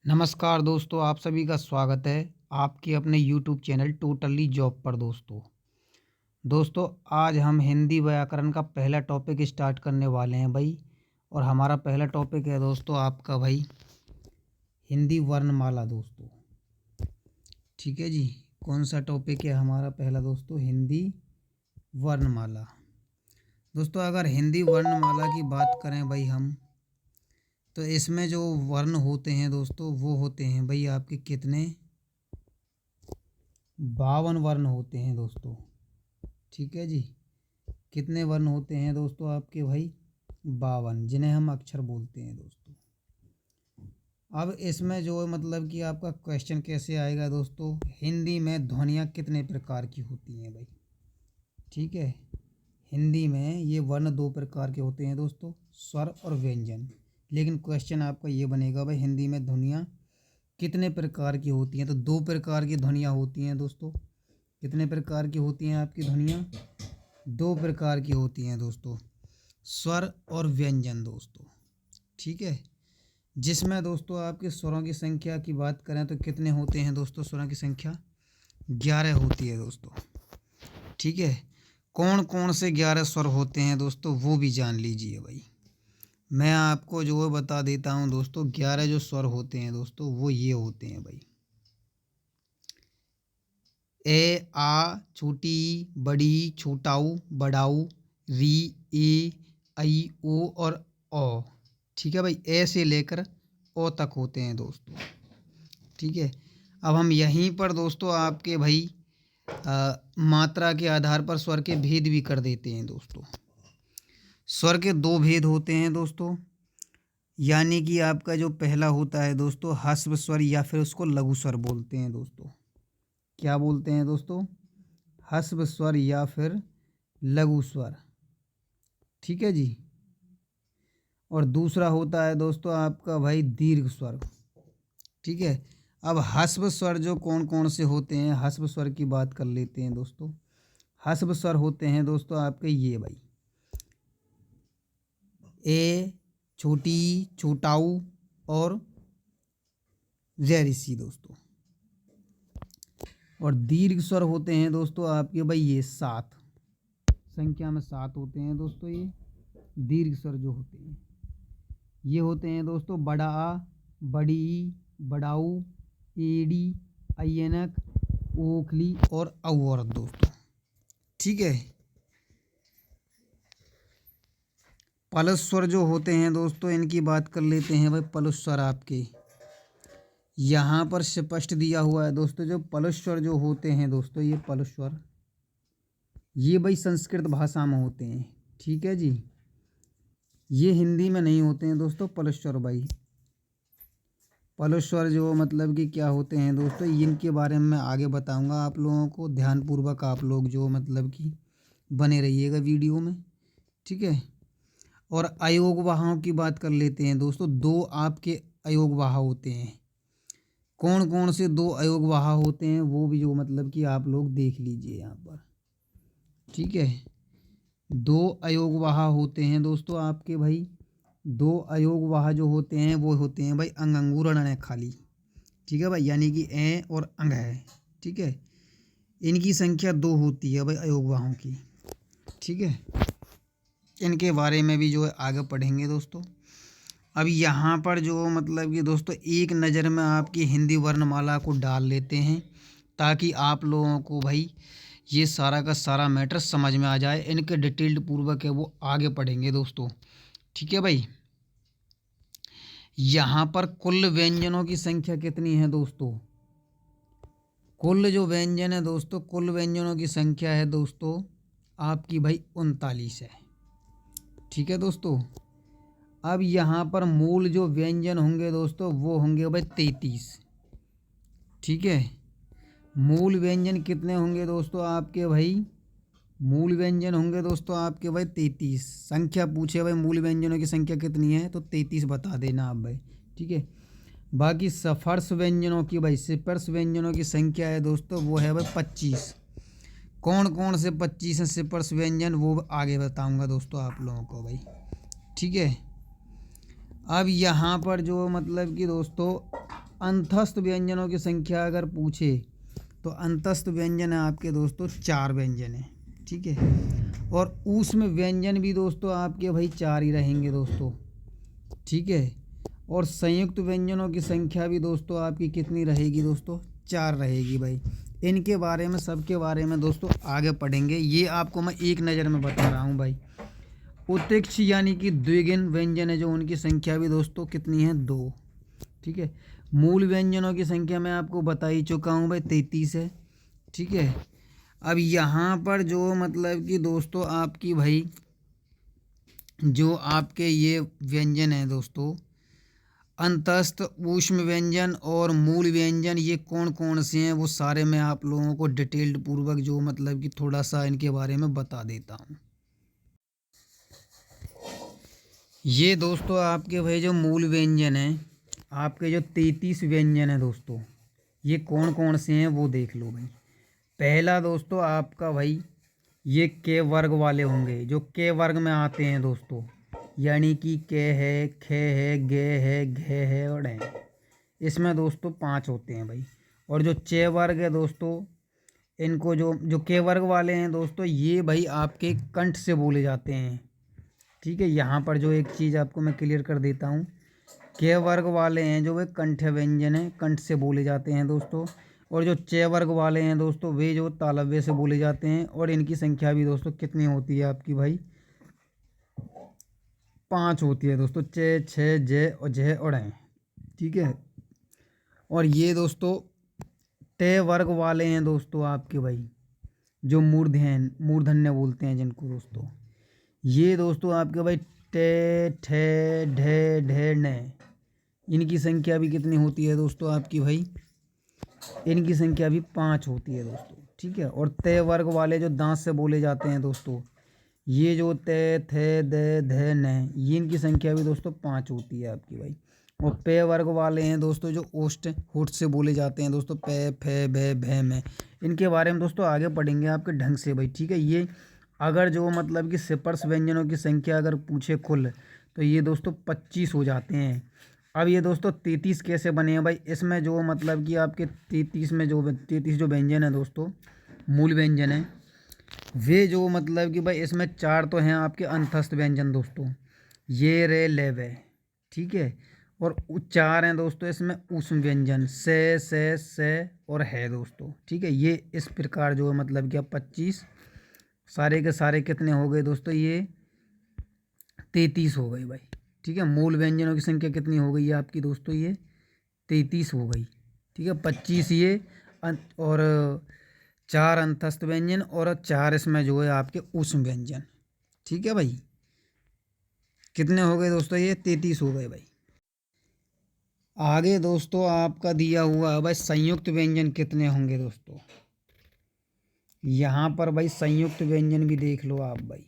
नमस्कार दोस्तों, आप सभी का स्वागत है आपके अपने यूट्यूब चैनल टोटली जॉब पर। दोस्तों आज हम हिंदी व्याकरण का पहला टॉपिक स्टार्ट करने वाले हैं भाई। और हमारा पहला टॉपिक है दोस्तों आपका भाई हिंदी वर्णमाला दोस्तों। ठीक है जी, कौन सा टॉपिक है हमारा पहला दोस्तों? हिंदी वर्णमाला। दोस्तों अगर हिंदी वर्णमाला की बात करें भाई हम, तो इसमें जो वर्ण होते हैं दोस्तों वो होते हैं भाई आपके कितने? 52 वर्ण होते हैं दोस्तों। ठीक है जी, कितने वर्ण होते हैं दोस्तों आपके भाई? 52, जिन्हें हम अक्षर बोलते हैं दोस्तों। अब इसमें जो मतलब कि आपका क्वेश्चन कैसे आएगा दोस्तों, हिंदी में ध्वनियाँ कितने प्रकार की होती हैं भाई? ठीक है, हिंदी में ये वर्ण 2 प्रकार के होते हैं दोस्तों, स्वर और व्यंजन। लेकिन क्वेश्चन आपका ये बनेगा भाई हिंदी में ध्वनियाँ कितने प्रकार की होती हैं? तो 2 प्रकार की ध्वनियाँ होती हैं दोस्तों। कितने प्रकार की होती हैं आपकी ध्वनियाँ? 2 प्रकार की होती हैं दोस्तों, स्वर और व्यंजन दोस्तों। ठीक है, जिसमें दोस्तों आपके स्वरों की संख्या की बात करें तो कितने होते हैं दोस्तों? स्वरों की संख्या 11 होती है दोस्तों। ठीक है, कौन कौन से 11 स्वर होते हैं दोस्तों वो भी जान लीजिए भाई। मैं आपको जो है बता देता हूँ दोस्तों, 11 जो स्वर होते हैं दोस्तों वो ये होते हैं भाई। ए आ छोटी बड़ी छोटाऊ बड़ाऊ री ए आई ओ और ओ। ठीक है भाई, ए से लेकर ओ तक होते हैं दोस्तों। ठीक है, अब हम यहीं पर दोस्तों आपके भाई मात्रा के आधार पर स्वर के भेद भी कर देते हैं दोस्तों। स्वर के 2 भेद होते हैं दोस्तों, यानी कि आपका जो पहला होता है दोस्तों ह्रस्व स्वर, या फिर उसको लघु स्वर बोलते हैं दोस्तों। क्या बोलते हैं दोस्तों? ह्रस्व स्वर या फिर लघु स्वर। ठीक है जी। और दूसरा होता है दोस्तों आपका भाई दीर्घ स्वर। ठीक है, अब ह्रस्व स्वर जो कौन कौन से होते हैं, ह्रस्व स्वर की बात कर लेते हैं दोस्तों। ह्रस्व स्वर होते हैं दोस्तों आपके ये भाई, ए छोटी छोटाऊ और जैरिसी दोस्तों। और दीर्घ स्वर होते हैं दोस्तों आपके भाई ये 7, संख्या में 7 होते हैं दोस्तों। ये दीर्घ स्वर जो होते हैं ये होते हैं दोस्तों बड़ा आ, बड़ी ई, बड़ाऊ, एडी, अयनक, ओखली और अवरत दोस्तों। ठीक है, पलस स्वर जो होते हैं दोस्तों इनकी बात कर लेते हैं भाई। पलस स्वर आपके यहाँ पर स्पष्ट दिया हुआ है दोस्तों। जो पलस स्वर जो होते हैं दोस्तों, ये पलस स्वर ये भाई संस्कृत भाषा में होते हैं। ठीक है जी, ये हिंदी में नहीं होते हैं दोस्तों पलस स्वर भाई। पलस स्वर जो मतलब कि क्या होते हैं दोस्तों, इनके बारे में मैं आगे बताऊंगा आप लोगों को। ध्यानपूर्वक आप लोग जो मतलब कि बने रहिएगा वीडियो में। ठीक है, और अयोगवाहों की बात कर लेते हैं दोस्तों। 2 आपके अयोगवाह होते हैं। कौन कौन से 2 अयोगवाह होते हैं वो भी जो मतलब कि आप लोग देख लीजिए यहाँ पर। ठीक है, 2 अयोगवाह होते हैं दोस्तों आपके भाई। 2 अयोगवाह जो होते हैं वो होते हैं भाई अंग अंगूर और अण खाली। ठीक है भाई, यानी कि ए और अंग है। ठीक है, इनकी संख्या 2 होती है भाई अयोगवाहों की। ठीक है, इनके बारे में भी जो है आगे पढ़ेंगे दोस्तों। अब यहाँ पर जो मतलब कि दोस्तों एक नज़र में आपकी हिंदी वर्णमाला को डाल लेते हैं, ताकि आप लोगों को भाई ये सारा का सारा मैटर समझ में आ जाए। इनके डिटेल्ड पूर्वक है वो आगे पढ़ेंगे दोस्तों। ठीक है भाई, यहाँ पर कुल व्यंजनों की संख्या कितनी है दोस्तों? कुल जो व्यंजन है दोस्तों, कुल व्यंजनों की संख्या है दोस्तों आपकी भाई 39 है। ठीक है दोस्तों, अब यहाँ पर मूल जो व्यंजन होंगे दोस्तों वो होंगे भाई 33। ठीक है, मूल व्यंजन कितने होंगे दोस्तों आपके भाई? मूल व्यंजन होंगे दोस्तों आपके भाई 33। संख्या पूछे भाई मूल व्यंजनों की संख्या कितनी है, तो 33 बता देना आप भाई। ठीक है, बाकी सफर्स व्यंजनों की भाई, सिपर्स व्यंजनों की संख्या है दोस्तों वो है भाई 25। कौन कौन से 25 हैं सिपर्स व्यंजन वो आगे बताऊंगा दोस्तों आप लोगों को भाई। ठीक है, अब यहाँ पर जो मतलब कि दोस्तों अंतस्थ व्यंजनों की संख्या अगर पूछे तो अंतस्थ व्यंजन है आपके दोस्तों 4 व्यंजन है, ठीक है। और ऊष्म व्यंजन भी दोस्तों आपके भाई 4 ही रहेंगे दोस्तों, ठीक है। और संयुक्त व्यंजनों की संख्या भी दोस्तों आपकी कितनी रहेगी दोस्तों, 4 रहेगी भाई। इनके बारे में, सबके बारे में दोस्तों आगे पढ़ेंगे। ये आपको मैं एक नज़र में बता रहा हूँ भाई। उत्प्रेक्ष यानी कि द्विगुण व्यंजन है जो, उनकी संख्या भी दोस्तों कितनी है, 2, ठीक है। मूल व्यंजनों की संख्या मैं आपको बता ही चुका हूँ भाई, 33 है, ठीक है। अब यहाँ पर जो मतलब कि दोस्तों आपकी भाई जो आपके ये व्यंजन है दोस्तों, अंतस्थ, ऊष्म व्यंजन और मूल व्यंजन, ये कौन कौन से हैं वो सारे मैं आप लोगों को डिटेल्ड पूर्वक जो मतलब कि थोड़ा सा इनके बारे में बता देता हूँ। ये दोस्तों आपके भाई जो मूल व्यंजन है, आपके जो 33 व्यंजन है दोस्तों, ये कौन कौन से हैं वो देख लो भाई। पहला दोस्तों आपका भाई ये के वर्ग वाले होंगे, जो के वर्ग में आते हैं दोस्तों, यानी कि के है, खे है, गे है, घे है और है। इसमें दोस्तों 5 होते हैं भाई। और जो चे वर्ग है दोस्तों, इनको जो जो के वर्ग वाले हैं दोस्तों, ये भाई आपके कंठ से बोले जाते हैं, ठीक है। यहाँ पर जो एक चीज़ आपको मैं क्लियर कर देता हूँ, के वर्ग वाले हैं जो वे कंठ व्यंजन है, कंठ से बोले जाते हैं दोस्तों। और जो चे वर्ग वाले हैं दोस्तों, वे जो तालव्य से बोले जाते हैं। और इनकी संख्या भी दोस्तों कितनी होती है आपकी भाई, 5 होती है दोस्तों, चे, छे, जे और जय और हैं, ठीक है। और ये दोस्तों टे वर्ग वाले हैं दोस्तों आपके भाई, जो मूर्धन्य बोलते हैं जिनको दोस्तों, ये दोस्तों आपके भाई टे, ठे, ढे, ढे, ने, इनकी संख्या भी कितनी होती है दोस्तों आपकी भाई, इनकी संख्या भी 5 होती है दोस्तों, ठीक है। और ते वर्ग वाले जो दांत से बोले जाते हैं दोस्तों, ये जो ते, थे, दे, धे, ने, ये इनकी संख्या भी दोस्तों 5 होती है आपकी भाई। और पे वर्ग वाले हैं दोस्तों जो ओष्ठ होठ से बोले जाते हैं दोस्तों, पे, फे, भे, भे, में, इनके बारे में दोस्तों आगे पढ़ेंगे आपके ढंग से भाई, ठीक है। ये अगर जो मतलब कि स्पर्श व्यंजनों की संख्या अगर पूछे कुल, तो ये दोस्तों 25 हो जाते हैं। अब ये दोस्तों 33 कैसे बने हैं भाई, इसमें जो मतलब कि आपके 33 में जो 33 जो व्यंजन है दोस्तों, मूल व्यंजन है, वे जो मतलब कि भाई इसमें 4 तो हैं आपके अंतस्थ व्यंजन दोस्तों, ये रे ले वे, ठीक है। और 4 हैं दोस्तों इसमें ऊष्म व्यंजन, से और है दोस्तों, ठीक है। ये इस प्रकार जो है मतलब कि अब 25 सारे के सारे कितने हो गए दोस्तों, ये 33 हो गए भाई, ठीक है। मूल व्यंजनों की संख्या कितनी हो गई है आपकी दोस्तों, ये 33 हो गई, ठीक है। 25 ये और 4 अंतस्थ व्यंजन और 4 इसमें जो है आपके ऊष्म व्यंजन, ठीक है भाई। कितने हो गए दोस्तों, ये 33 हो गए भाई। आगे दोस्तों आपका दिया हुआ है भाई संयुक्त व्यंजन कितने होंगे दोस्तों। यहाँ पर भाई संयुक्त व्यंजन भी देख लो आप भाई।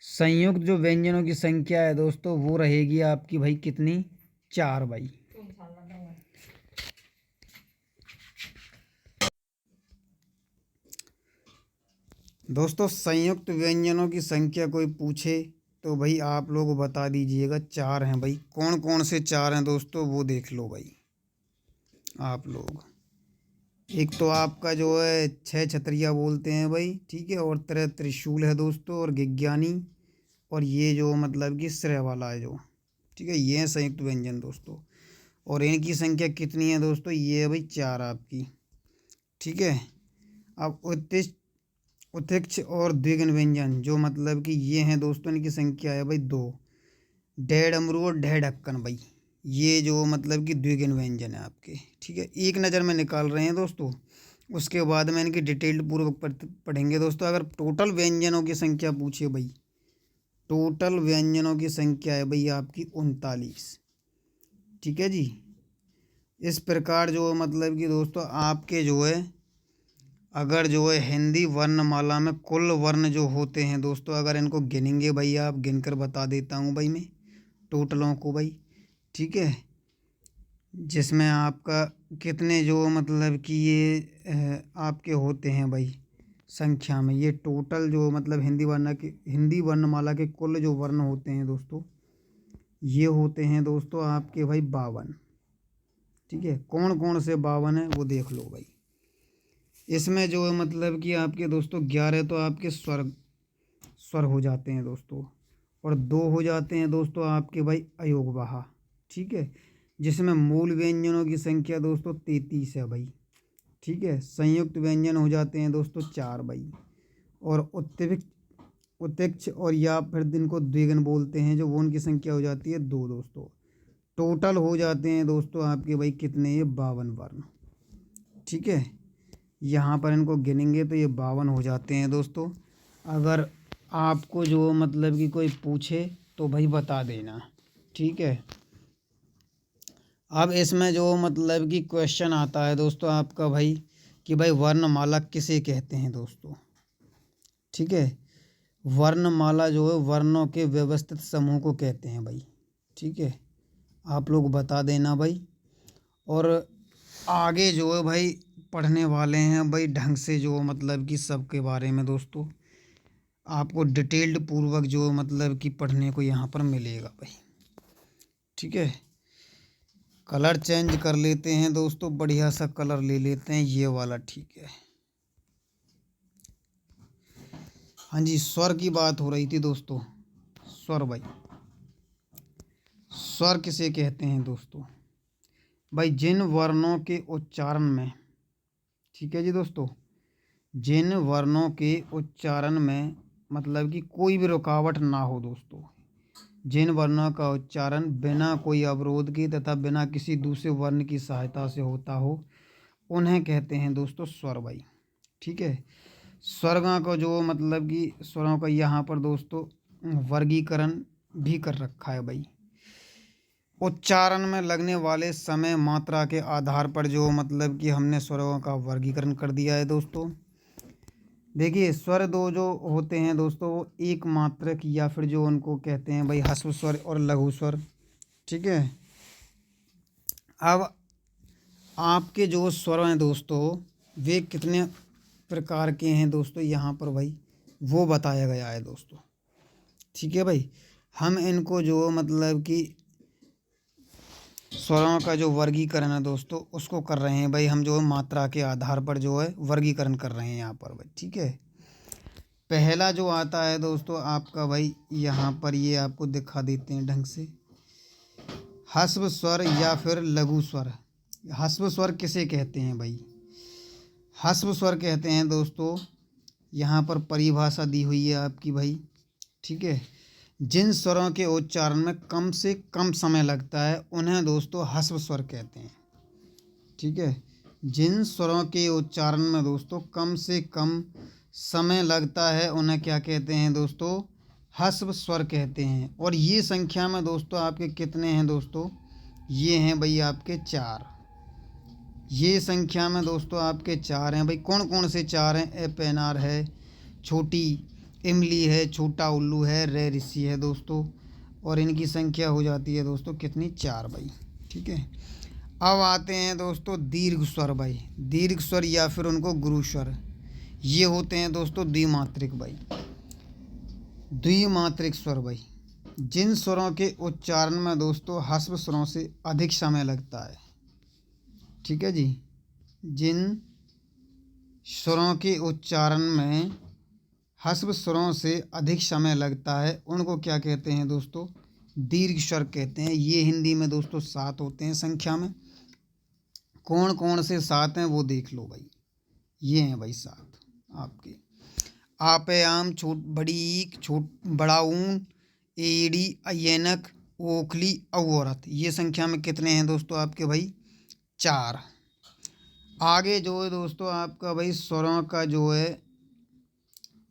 संयुक्त जो व्यंजनों की संख्या है दोस्तों, वो रहेगी आपकी भाई कितनी, 4 भाई। दोस्तों संयुक्त व्यंजनों की संख्या कोई पूछे तो भाई आप लोग बता दीजिएगा, 4 हैं भाई। कौन कौन से 4 हैं दोस्तों, वो देख लो भाई आप लोग। एक तो आपका जो है 6 छतरिया बोलते हैं भाई, ठीक है। और तरह त्रिशूल है दोस्तों, और गिज्ञानी, और ये जो मतलब कि श्रेय वाला है जो, ठीक है। ये है संयुक्त व्यंजन दोस्तों। और इनकी संख्या कितनी है दोस्तों, ये है भाई 4 आपकी, ठीक है। अब उत्प्रेक्ष और द्विगुण व्यंजन जो मतलब कि ये हैं दोस्तों, इनकी संख्या है भाई 2, ढेड़ अमरू और ढेड़ ढक्कन भाई, ये जो मतलब कि द्विगुण व्यंजन है आपके, ठीक है। एक नज़र में निकाल रहे हैं दोस्तों, उसके बाद में इनकी डिटेल्ड पूर्वक पढ़ेंगे दोस्तों। अगर टोटल व्यंजनों की संख्या पूछे भाई, टोटल व्यंजनों की संख्या है भाई आपकी 39, ठीक है जी। इस प्रकार जो मतलब कि दोस्तों आपके जो है, अगर जो है हिंदी वर्णमाला में कुल वर्ण जो होते हैं दोस्तों, अगर इनको गिनेंगे भाई, आप गिनकर बता देता हूँ भाई मैं टोटलों को भाई, ठीक है। जिसमें आपका कितने जो मतलब कि ये आपके होते हैं भाई संख्या में, ये टोटल जो मतलब हिंदी वर्णमाला के कुल जो वर्ण होते हैं दोस्तों, ये होते हैं दोस्तों आपके भाई 52, ठीक है, कौन कौन से 52 है वो देख लो भाई। इसमें जो है मतलब कि आपके दोस्तों 11 तो आपके स्वर हो जाते हैं दोस्तों, और 2 हो जाते हैं दोस्तों आपके भाई अयोगवाह। ठीक है, जिसमें मूल व्यंजनों की संख्या दोस्तों 33 है भाई। ठीक है, संयुक्त व्यंजन हो जाते हैं दोस्तों 4 भाई, और उत्प्रेक्ष और या फिर जिनको द्विगुण बोलते हैं जो वो उनकी संख्या हो जाती है 2 दोस्तों। टोटल हो जाते हैं दोस्तों आपके भाई कितने, ये 52 वर्ण। ठीक है, यहाँ पर इनको गिनेंगे तो ये 52 हो जाते हैं दोस्तों। अगर आपको जो मतलब कि कोई पूछे तो भाई बता देना। ठीक है, अब इसमें जो मतलब कि क्वेश्चन आता है दोस्तों आपका भाई कि भाई वर्णमाला किसे कहते हैं दोस्तों। ठीक है, वर्णमाला जो है वर्णों के व्यवस्थित समूह को कहते हैं भाई। ठीक है, आप लोग बता देना भाई। और आगे जो है भाई पढ़ने वाले हैं भाई ढंग से, जो मतलब कि सबके बारे में दोस्तों आपको डिटेल्ड पूर्वक जो मतलब कि पढ़ने को यहाँ पर मिलेगा भाई। ठीक है, कलर चेंज कर लेते हैं दोस्तों, बढ़िया सा कलर ले लेते हैं, ये वाला। ठीक है, हाँ जी, स्वर की बात हो रही थी दोस्तों। स्वर भाई, स्वर किसे कहते हैं दोस्तों भाई, जिन वर्णों के उच्चारण में, ठीक है जी दोस्तों, जिन वर्णों के उच्चारण में मतलब कि कोई भी रुकावट ना हो दोस्तों, जिन वर्णों का उच्चारण बिना कोई अवरोध के तथा बिना किसी दूसरे वर्ण की सहायता से होता हो, उन्हें कहते हैं दोस्तों स्वर भाई। ठीक है, स्वर्गों को जो मतलब कि स्वरों का यहाँ पर दोस्तों वर्गीकरण भी कर रखा है भाई। उच्चारण में लगने वाले समय मात्रा के आधार पर जो मतलब कि हमने स्वरों का वर्गीकरण कर दिया है दोस्तों। देखिए, स्वर दो जो होते हैं दोस्तों वो एक मात्रक या फिर जो उनको कहते हैं भाई ह्रस्व स्वर और लघु स्वर। ठीक है, अब आपके जो स्वर हैं दोस्तों वे कितने प्रकार के हैं दोस्तों, यहाँ पर भाई वो बताया गया है दोस्तों। ठीक है भाई, हम इनको जो मतलब कि स्वरों का जो वर्गीकरण है दोस्तों उसको कर रहे हैं भाई, हम जो मात्रा के आधार पर जो है वर्गीकरण कर रहे हैं यहाँ पर भाई। ठीक है, पहला जो आता है दोस्तों आपका भाई, यहाँ पर ये आपको दिखा देते हैं ढंग से, ह्रस्व स्वर या फिर लघु स्वर। ह्रस्व स्वर किसे कहते हैं भाई, ह्रस्व स्वर कहते हैं दोस्तों, यहाँ पर परिभाषा दी हुई है आपकी भाई। ठीक है, जिन स्वरों के उच्चारण में कम से कम समय लगता है उन्हें दोस्तों ह्रस्व स्वर कहते हैं। ठीक है, जिन स्वरों के उच्चारण में दोस्तों कम से कम समय लगता है उन्हें क्या कहते हैं दोस्तों, ह्रस्व स्वर कहते हैं। और ये संख्या में दोस्तों आपके कितने हैं दोस्तों, ये हैं भाई आपके 4। ये संख्या में दोस्तों आपके 4 हैं भाई। कौन कौन से 4 हैं, ए पैनार है, छोटी इमली है, छोटा उल्लू है, रे ऋषि है दोस्तों, और इनकी संख्या हो जाती है दोस्तों कितनी, 4 भाई। ठीक है, अब आते हैं दोस्तों दीर्घ स्वर भाई। दीर्घ स्वर या फिर उनको गुरु स्वर, ये होते हैं दोस्तों द्विमात्रिक भाई। द्विमात्रिक स्वर भाई, जिन स्वरों के उच्चारण में दोस्तों ह्रस्व स्वरों से अधिक समय लगता है। ठीक है जी, जिन स्वरों के उच्चारण में ह्रस्व स्वरों से अधिक समय लगता है उनको क्या कहते हैं दोस्तों, दीर्घ स्वर कहते हैं। ये हिंदी में दोस्तों 7 होते हैं संख्या में। कौन कौन से 7 हैं वो देख लो भाई, ये हैं भाई 7 आपके, आपे आम, छोट बड़ी ईक, छोट बड़ा ऊन, एड़ी, अयनक, ओखली, औरत। ये संख्या में कितने हैं दोस्तों आपके भाई, 4। आगे जो है दोस्तों आपका भाई स्वरों का जो है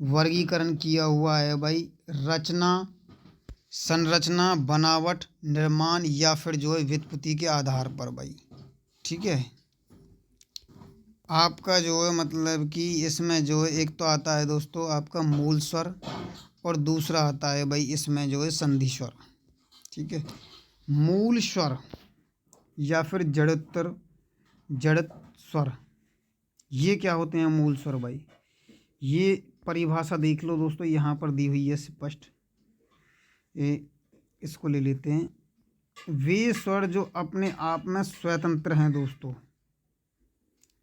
वर्गीकरण किया हुआ है भाई, रचना, संरचना, बनावट, निर्माण या फिर जो है व्युत्पत्ति के आधार पर भाई। ठीक है, आपका जो है मतलब कि इसमें जो है एक तो आता है दोस्तों आपका मूल स्वर, और दूसरा आता है भाई इसमें जो है संधि स्वर। ठीक है, मूल स्वर या फिर जड़ स्वर, ये क्या होते हैं मूल स्वर भाई, ये परिभाषा देख लो दोस्तों, यहाँ पर दी हुई है स्पष्ट। इसको ले लेते हैं, वे स्वर जो अपने आप में स्वतंत्र हैं दोस्तों,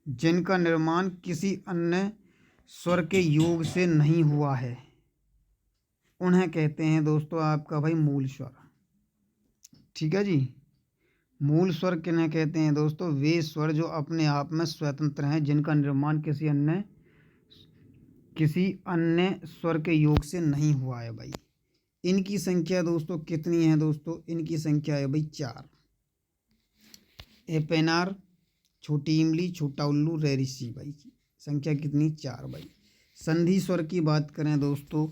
जिनका निर्माण किसी अन्य स्वर के योग से नहीं हुआ है, उन्हें कहते हैं दोस्तों आपका भाई मूल स्वर। ठीक है जी। मूल स्वर किन्हें कहते हैं दोस्तों? वे स्वर जो अपने आप में स्वतंत्र हैं, जिनका निर्माण किसी अन्य स्वर के योग से नहीं हुआ है भाई। इनकी संख्या दोस्तों कितनी है दोस्तों? इनकी संख्या है भाई 4। एपेनार, छोटी इमली, छोटा उल्लू, रेरिसी भाई। संख्या कितनी? 4 भाई। संधि स्वर की बात करें दोस्तों,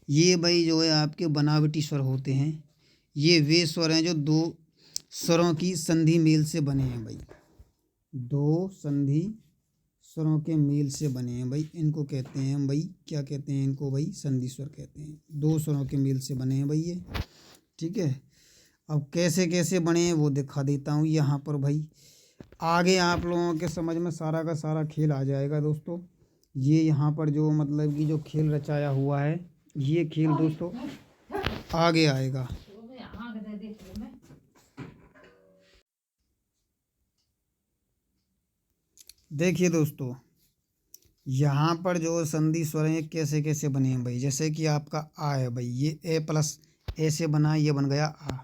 ये भाई जो है आपके बनावटी स्वर होते हैं। ये वे स्वर हैं जो दो स्वरों की संधि मेल से बने हैं भाई। दो संधि स्वरों के मेल से बने हैं भाई। इनको कहते हैं हम भाई, क्या कहते हैं इनको भाई? संधि स्वर कहते हैं। दो स्वरों के मेल से बने हैं भाई ये। ठीक है। अब कैसे कैसे बने हैं वो दिखा देता हूँ यहाँ पर भाई। आगे आप लोगों के समझ में सारा का सारा खेल आ जाएगा दोस्तों। ये यहाँ पर जो मतलब कि जो खेल रचाया हुआ है, ये खेल दोस्तों आगे आएगा। देखिए दोस्तों, यहाँ पर जो संधि स्वर हैं कैसे कैसे बने हैं भाई। जैसे कि आपका आ है भाई, ये ए प्लस ए से बना, ये बन गया आ।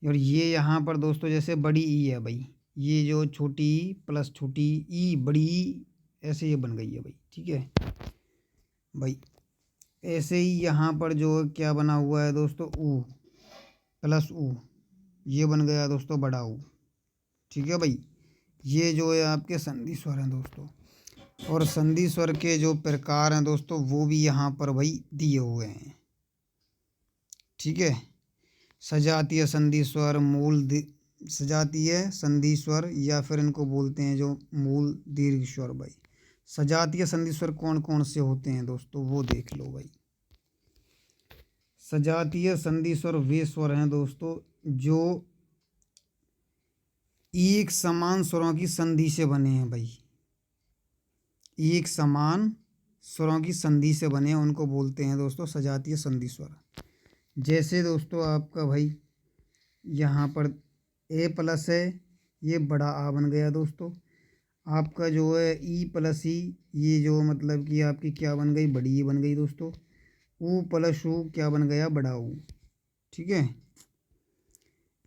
और ये यहाँ पर दोस्तों जैसे बड़ी ई है भाई, ये जो छोटी ई प्लस छोटी ई बड़ी ई, ऐसे ये बन गई है भाई। ठीक है भाई। ऐसे ही यहाँ पर जो क्या बना हुआ है दोस्तों, ऊ प्लस ऊ, ये बन गया दोस्तों बड़ा ऊ। ठीक है भाई। ये जो है आपके संधि स्वर हैं दोस्तों। और संधि स्वर के जो प्रकार हैं दोस्तों, वो भी यहाँ पर भाई दिए हुए हैं। ठीक है। सजातीय संधि स्वर, सजातीय संधि स्वर, या फिर इनको बोलते हैं जो मूल दीर्घ स्वर भाई। सजातीय संधि स्वर कौन कौन से होते हैं दोस्तों, वो देख लो भाई। सजातीय संधि स्वर वे स्वर हैं दोस्तों जो एक समान स्वरों की संधि से बने हैं भाई। एक समान स्वरों की संधि से बने हैं, उनको बोलते हैं दोस्तों सजातीय संधि स्वर। जैसे दोस्तों आपका भाई यहाँ पर ए प्लस है, ये बड़ा आ बन गया दोस्तों। आपका जो है ई प्लस ई, ये जो मतलब कि आपकी क्या बन गई? बड़ी ई बन गई दोस्तों। ऊ प्लस ऊ क्या बन गया? बड़ा ऊ। ठीक है।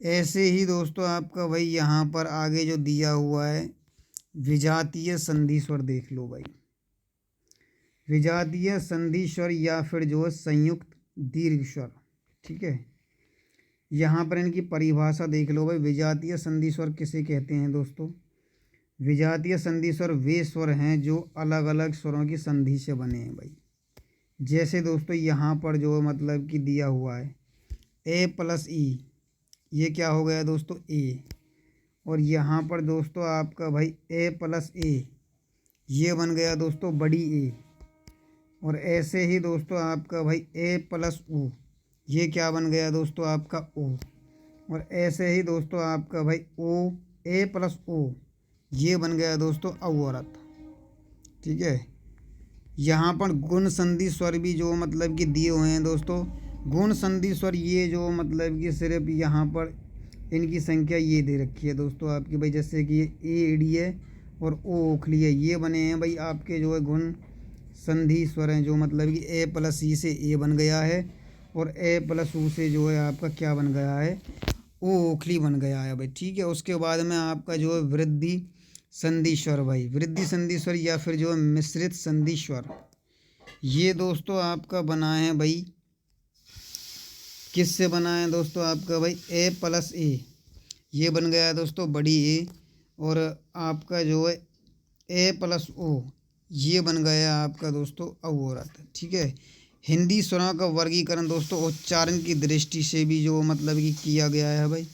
ऐसे ही दोस्तों आपका भाई यहाँ पर आगे जो दिया हुआ है विजातीय संधि स्वर, देख लो भाई। विजातीय संधि स्वर या फिर जो है संयुक्त दीर्घ स्वर। ठीक है। यहाँ पर इनकी परिभाषा देख लो भाई। विजातीय संधि स्वर किसे कहते हैं दोस्तों? विजातीय संधि स्वर वे स्वर हैं जो अलग अलग स्वरों की संधि से बने हैं भाई। जैसे दोस्तों यहाँ पर जो मतलब कि दिया हुआ है ए प्लस ई, ये क्या हो गया दोस्तों? ए। और यहाँ पर दोस्तों आपका भाई ए प्लस ए, ये बन गया दोस्तों बड़ी ए। और ऐसे ही दोस्तों आपका भाई ए प्लस ऊ, ये क्या बन गया दोस्तों? आपका ओ। और ऐसे ही दोस्तों आपका भाई ओ, ए प्लस ओ, ये बन गया दोस्तों औरत। ठीक है। यहाँ पर गुण संधि स्वर भी जो मतलब कि दिए हुए हैं दोस्तों। गुण संधि स्वर ये जो मतलब कि सिर्फ यहाँ पर इनकी संख्या ये दे रखी है दोस्तों आपकी भाई। जैसे कि ए एडी है और ओ ओखली है, ये बने हैं भाई आपके जो है गुण संधि स्वर हैं। जो मतलब कि ए प्लस ई से ए बन गया है, और ए प्लस ऊ से जो है आपका क्या बन गया है? ओ ओखली बन गया है भाई। ठीक है। उसके बाद में आपका जो है वृद्धि संधि स्वर भाई। वृद्धि संधि स्वर या फिर जो है मिश्रित संधि स्वर, ये दोस्तों आपका बना है भाई, किससे बना है दोस्तों? आपका भाई ए प्लस ए, ये बन गया है दोस्तों बड़ी ए। और आपका जो है ए प्लस ओ, ये बन गया आपका दोस्तों औरत। ठीक है। हिंदी स्वरों का वर्गीकरण दोस्तों उच्चारण की दृष्टि से भी जो मतलब कि किया गया है भाई।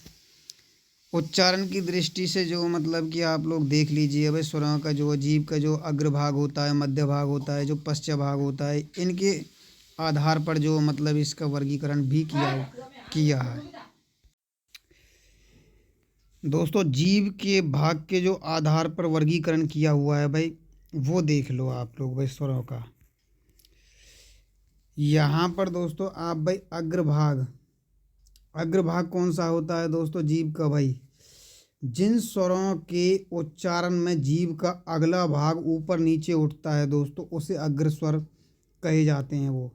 उच्चारण की दृष्टि से जो मतलब कि आप लोग देख लीजिए भाई, स्वरों का जो जीभ का जो अग्रभाग होता है, मध्य भाग होता है, जो पश्च भाग होता है, इनके आधार पर जो मतलब इसका वर्गीकरण भी किया है दोस्तों। जीभ के भाग के जो आधार पर वर्गीकरण किया हुआ है भाई, वो देख लो आप लोग भाई स्वरों का। यहाँ पर दोस्तों आप भाई अग्रभाग, अग्रभाग कौन सा होता है दोस्तों? जीभ का भाई। जिन स्वरों के उच्चारण में जीभ का अगला भाग ऊपर नीचे उठता है दोस्तों, उसे अग्रस्वर कहे जाते हैं। वो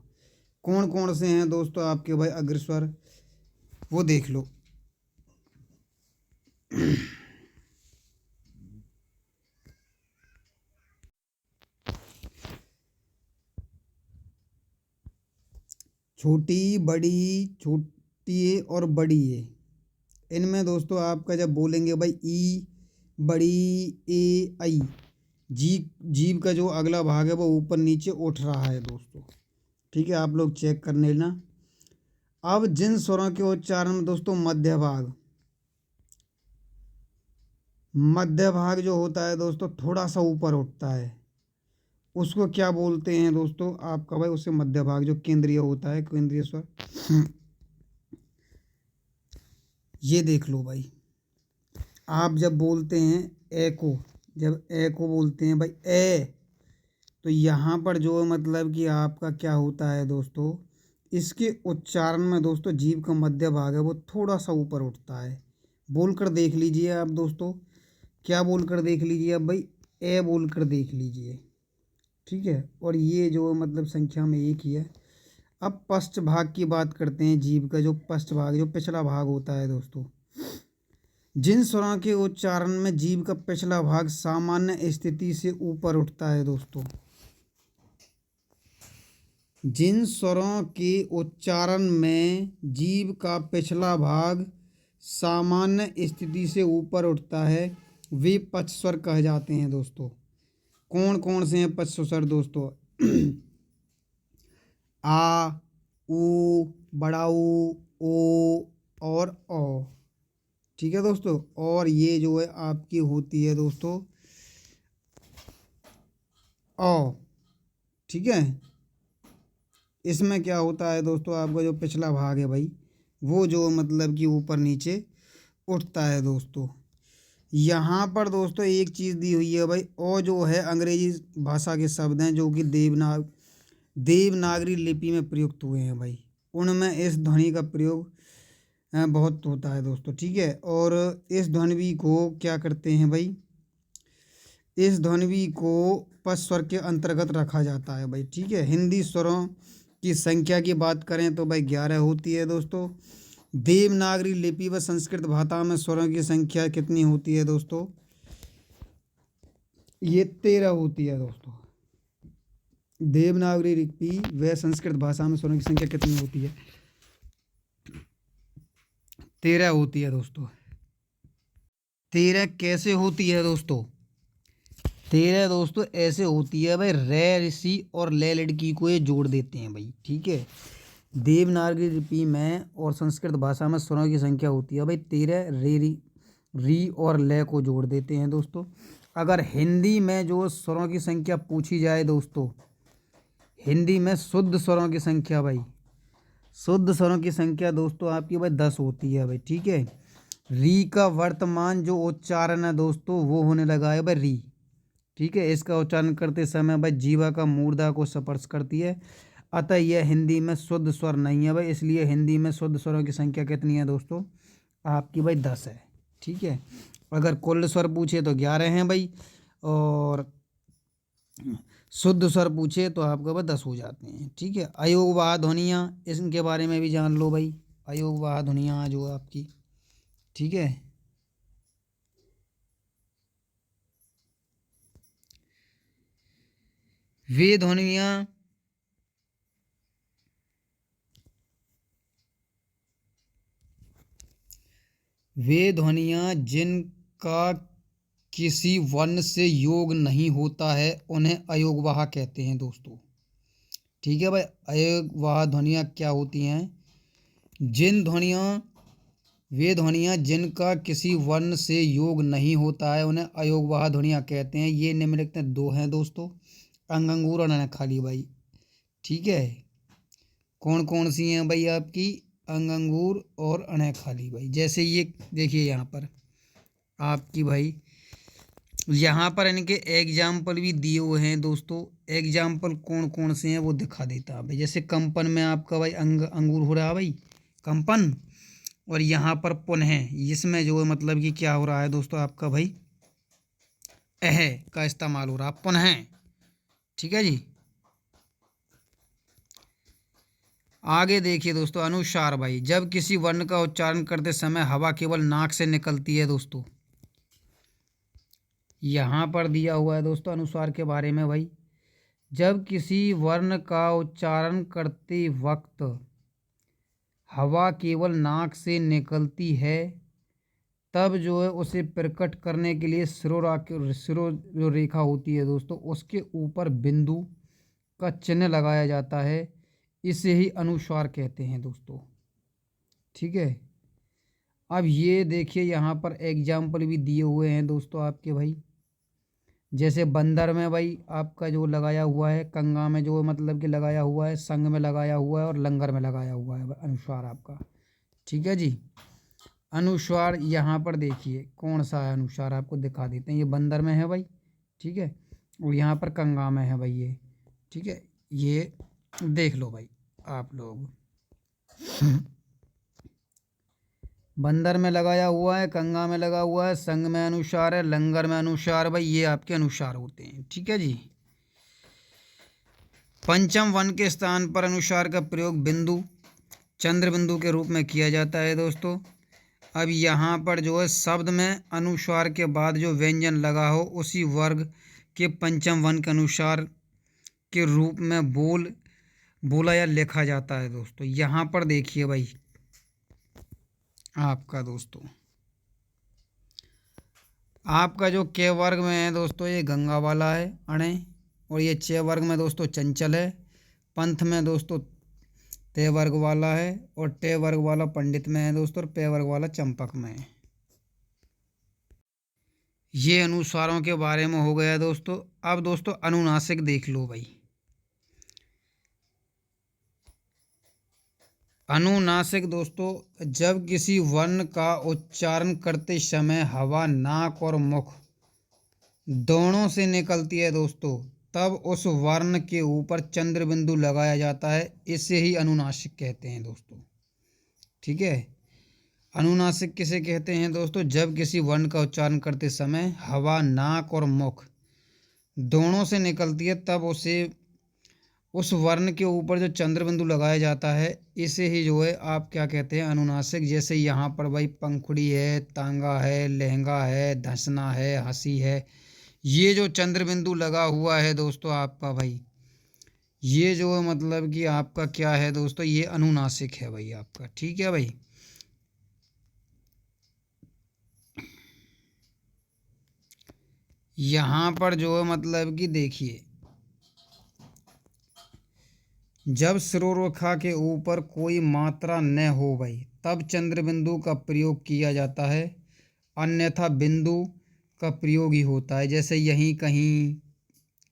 कौन कौन से हैं दोस्तों आपके भाई अग्रस्वर? वो देख लो। छोटी, बड़ी, छोटी ए और बड़ी ए, इनमें दोस्तों आपका जब बोलेंगे भाई ई, बड़ी, ए, आई, जीभ जीभ का जो अगला भाग है वो ऊपर नीचे उठ रहा है दोस्तों। ठीक है, आप लोग चेक कर लेना। अब जिन स्वरों के उच्चारण में दोस्तों मध्य भाग जो होता है दोस्तों थोड़ा सा ऊपर उठता है, उसको क्या बोलते हैं दोस्तों आपका भाई? उससे मध्य भाग जो केंद्रीय होता है, केंद्रीय स्वर। ये देख लो भाई, आप जब बोलते हैं ए को, जब ए को बोलते हैं भाई ए, तो यहाँ पर जो मतलब कि आपका क्या होता है दोस्तों, इसके उच्चारण में दोस्तों जीभ का मध्य भाग है वो थोड़ा सा ऊपर उठता है। बोलकर देख लीजिए आप दोस्तों, क्या बोलकर देख लीजिए अब भाई? ए बोलकर देख लीजिए। ठीक है, और ये जो मतलब संख्या में एक ही है। अब पश्च भाग की बात करते हैं। जीभ का जो पश्च भाग, जो पिछला भाग होता है दोस्तों, जिन स्वरों के उच्चारण में जीभ का पिछला भाग सामान्य स्थिति से ऊपर उठता है दोस्तों, जिन स्वरों के उच्चारण में जीभ का पिछला भाग सामान्य स्थिति से ऊपर उठता है वे पश्च स्वर कहे जाते हैं दोस्तों। कौन कौन से हैं पश्च स्वर दोस्तों? आ, ऊ, बड़ा ऊ, ओ और औ। ठीक है दोस्तों, और ये जो है आपकी होती है दोस्तों औ। ठीक है, इसमें क्या होता है दोस्तों, आपका जो पिछला भाग है भाई वो जो मतलब कि ऊपर नीचे उठता है दोस्तों। यहाँ पर दोस्तों एक चीज़ दी हुई है भाई, और जो है अंग्रेजी भाषा के शब्द हैं जो कि देवनागरी लिपि में प्रयुक्त हुए हैं भाई, उनमें इस ध्वनि का प्रयोग बहुत होता है दोस्तों। ठीक है, और इस ध्वनि को क्या करते हैं भाई? इस ध्वनि को पश्च स्वर के अंतर्गत रखा जाता है भाई। ठीक है, हिंदी स्वरों की संख्या की बात करें तो भाई 11 होती है दोस्तों। देवनागरी लिपि व संस्कृत भाषा में स्वरों की संख्या कितनी होती है दोस्तों? ये 13 होती है दोस्तों। देवनागरी लिपि व संस्कृत भाषा में स्वरों की संख्या कितनी होती है? 13 होती है दोस्तों। 13 कैसे होती है दोस्तों? 13 दोस्तों ऐसे होती है भाई, रे ऋषि और ले लड़की को ये जोड़ देते हैं भाई। ठीक है, देवनागरी लिपि में और संस्कृत भाषा में स्वरों की संख्या होती है भाई 13, री और ले को जोड़ देते हैं दोस्तों। अगर हिंदी में जो स्वरों की संख्या पूछी जाए दोस्तों, हिंदी में शुद्ध स्वरों की संख्या भाई, शुद्ध स्वरों की संख्या दोस्तों आपकी भाई 10 होती है भाई। ठीक है, री का वर्तमान जो उच्चारण है दोस्तों वो होने लगा है भाई री। ठीक है, इसका उच्चारण करते समय भाई जीवा का मूर्धा को स्पर्श करती है, अतः यह हिंदी में शुद्ध स्वर नहीं है भाई, इसलिए हिंदी में शुद्ध स्वरों की संख्या कितनी है दोस्तों? आपकी भाई 10 है। ठीक है, अगर कुल स्वर पूछे तो 11 हैं भाई, और शुद्ध स्वर पूछे तो आपका भाई 10 हो जाते हैं। ठीक है, अयोगवाह ध्वनियाँ, इनके बारे में भी जान लो भाई। अयोगवाह ध्वनियाँ जो आपकी, ठीक है, वे ध्वनियाँ जिनका किसी वर्ण से योग नहीं होता है उन्हें अयोगवाह कहते हैं दोस्तों। ठीक है भाई, अयोगवाह ध्वनियाँ क्या होती हैं? वे ध्वनियाँ जिनका किसी वर्ण से योग नहीं होता है उन्हें अयोगवाह ध्वनियाँ कहते हैं। ये निम्नलिखित में 2 हैं दोस्तों, अंग अंगूर और अनखाली भाई। ठीक है, कौन कौन सी हैं भाई आपकी? अंग अंगूर और अनखाली भाई। जैसे ये देखिए यहाँ पर आपकी भाई, यहाँ पर इनके एग्जाम्पल भी दिए हुए हैं दोस्तों। एग्जाम्पल कौन कौन से हैं वो दिखा देता है भाई। जैसे कंपन में आपका भाई अंगूर हो रहा है भाई, कंपन। और यहाँ पर पुनः, इसमें जो है मतलब कि क्या हो रहा है दोस्तों आपका भाई अह का इस्तेमाल हो रहा पुनः। ठीक है जी। आगे देखिए दोस्तों अनुस्वार भाई, जब किसी वर्ण का उच्चारण करते समय हवा केवल नाक से निकलती है दोस्तों। यहाँ पर दिया हुआ है दोस्तों अनुस्वार के बारे में भाई, जब किसी वर्ण का उच्चारण करते वक्त हवा केवल नाक से निकलती है तब जो है उसे प्रकट करने के लिए सिरो जो रेखा होती है दोस्तों उसके ऊपर बिंदु का चिन्ह लगाया जाता है। इसे ही अनुस्वार कहते हैं दोस्तों। ठीक है। अब ये देखिए यहाँ पर एग्जाम्पल भी दिए हुए हैं दोस्तों आपके भाई, जैसे बंदर में भाई आपका जो लगाया हुआ है, कंगा में जो मतलब कि लगाया हुआ है, संग में लगाया हुआ है और लंगर में लगाया हुआ है अनुस्वार आपका। ठीक है जी। अनुस्वार यहाँ पर देखिए कौन सा है अनुस्वार आपको दिखा देते हैं। ये बंदर में है भाई। ठीक है। और यहाँ पर कंगा में है भाई ये। ठीक है। ये देख लो भाई आप लोग, बंदर में लगाया हुआ है, कंगा में लगा हुआ है, संग में अनुस्वार है, लंगर में अनुस्वार भाई, ये आपके अनुस्वार होते हैं। ठीक है जी। पंचम वन के स्थान पर अनुस्वार का प्रयोग बिंदु, चंद्र बिंदु के रूप में किया जाता है दोस्तों। अब यहाँ पर जो है शब्द में अनुस्वार के बाद जो व्यंजन लगा हो उसी वर्ग के पंचम वन के अनुस्वार के रूप में बोला या लिखा जाता है दोस्तों। यहाँ पर देखिए भाई आपका दोस्तों, आपका जो के वर्ग में है दोस्तों ये गंगा वाला है अणे, और ये चे वर्ग में दोस्तों चंचल है, पंथ में दोस्तों ते वर्ग वाला है, और टे वर्ग वाला पंडित में है दोस्तों, और पे वर्ग वाला चंपक में है। ये अनुस्वारों के बारे में हो गया दोस्तों। अब दोस्तों अनुनासिक देख लो भाई। अनुनासिक दोस्तों, जब किसी वर्ण का उच्चारण करते समय हवा नाक और मुख दोनों से निकलती है दोस्तों तब उस वर्ण के ऊपर चंद्र बिंदु लगाया जाता है। इसे ही अनुनासिक कहते हैं दोस्तों। ठीक है। अनुनासिक किसे कहते हैं दोस्तों, जब किसी वर्ण का उच्चारण करते समय हवा नाक और मुख दोनों से निकलती है तब उस वर्ण के ऊपर जो चंद्र बिंदु लगाया जाता है इसे ही जो है आप क्या कहते हैं अनुनासिक। जैसे यहाँ पर भाई पंखुड़ी है, तांगा है, लहंगा है, धंसना है, हंसी है, ये जो चंद्र बिंदु लगा हुआ है दोस्तों आपका भाई, ये जो है मतलब कि आपका क्या है दोस्तों, ये अनुनासिक है भाई आपका। ठीक है भाई। यहाँ पर जो है मतलब कि देखिए, जब सिरोरेखा के ऊपर कोई मात्रा न हो भाई तब चंद्र बिंदु का प्रयोग किया जाता है, अन्यथा बिंदु का प्रयोग ही होता है। जैसे यहीं कहीं,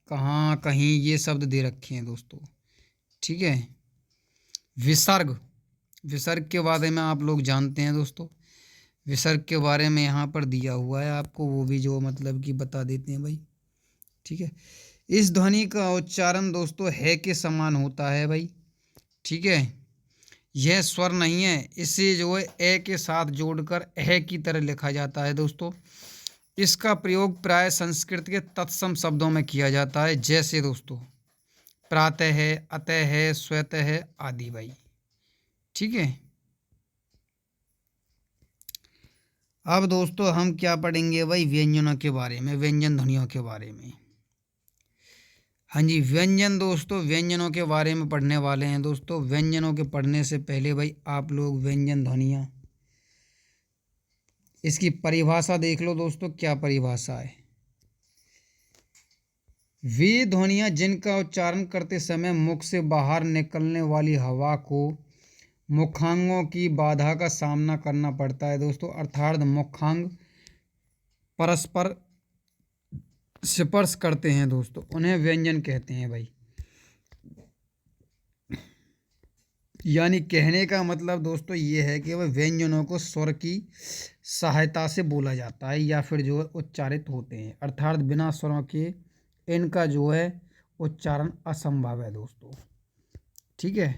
कहाँ, कहीं, ये शब्द दे रखे हैं दोस्तों। ठीक है। विसर्ग, विसर्ग के बारे में आप लोग जानते हैं दोस्तों। विसर्ग के बारे में यहाँ पर दिया हुआ है आपको, वो भी जो मतलब कि बता देते हैं भाई। ठीक है। इस ध्वनि का उच्चारण दोस्तों है के समान होता है भाई। ठीक है। यह स्वर नहीं है, इसे जो है ए के साथ जोड़कर एह की तरह लिखा जाता है दोस्तों। इसका प्रयोग प्राय संस्कृत के तत्सम शब्दों में किया जाता है, जैसे दोस्तों प्रातः है, अतः है, स्वतः है आदि भाई। ठीक है। अब दोस्तों हम क्या पढ़ेंगे भाई, व्यंजनों के बारे में, व्यंजन ध्वनियों के बारे में। हाँ जी, व्यंजन दोस्तों, व्यंजनों के बारे में पढ़ने वाले हैं दोस्तों। व्यंजनों के पढ़ने से पहले भाई आप लोग व्यंजन ध्वनियाँ, इसकी परिभाषा देख लो दोस्तों, क्या परिभाषा है। वे ध्वनियाँ जिनका उच्चारण करते समय मुख से बाहर निकलने वाली हवा को मुखांगों की बाधा का सामना करना पड़ता है दोस्तों, अर्थात मुखांग परस्पर स्पर्श करते हैं दोस्तों, उन्हें व्यंजन कहते हैं भाई। यानी कहने का मतलब दोस्तों ये है कि वह व्यंजनों को स्वर की सहायता से बोला जाता है या फिर जो है उच्चारित होते हैं, अर्थात बिना स्वरों के इनका जो है उच्चारण असंभव है दोस्तों। ठीक है।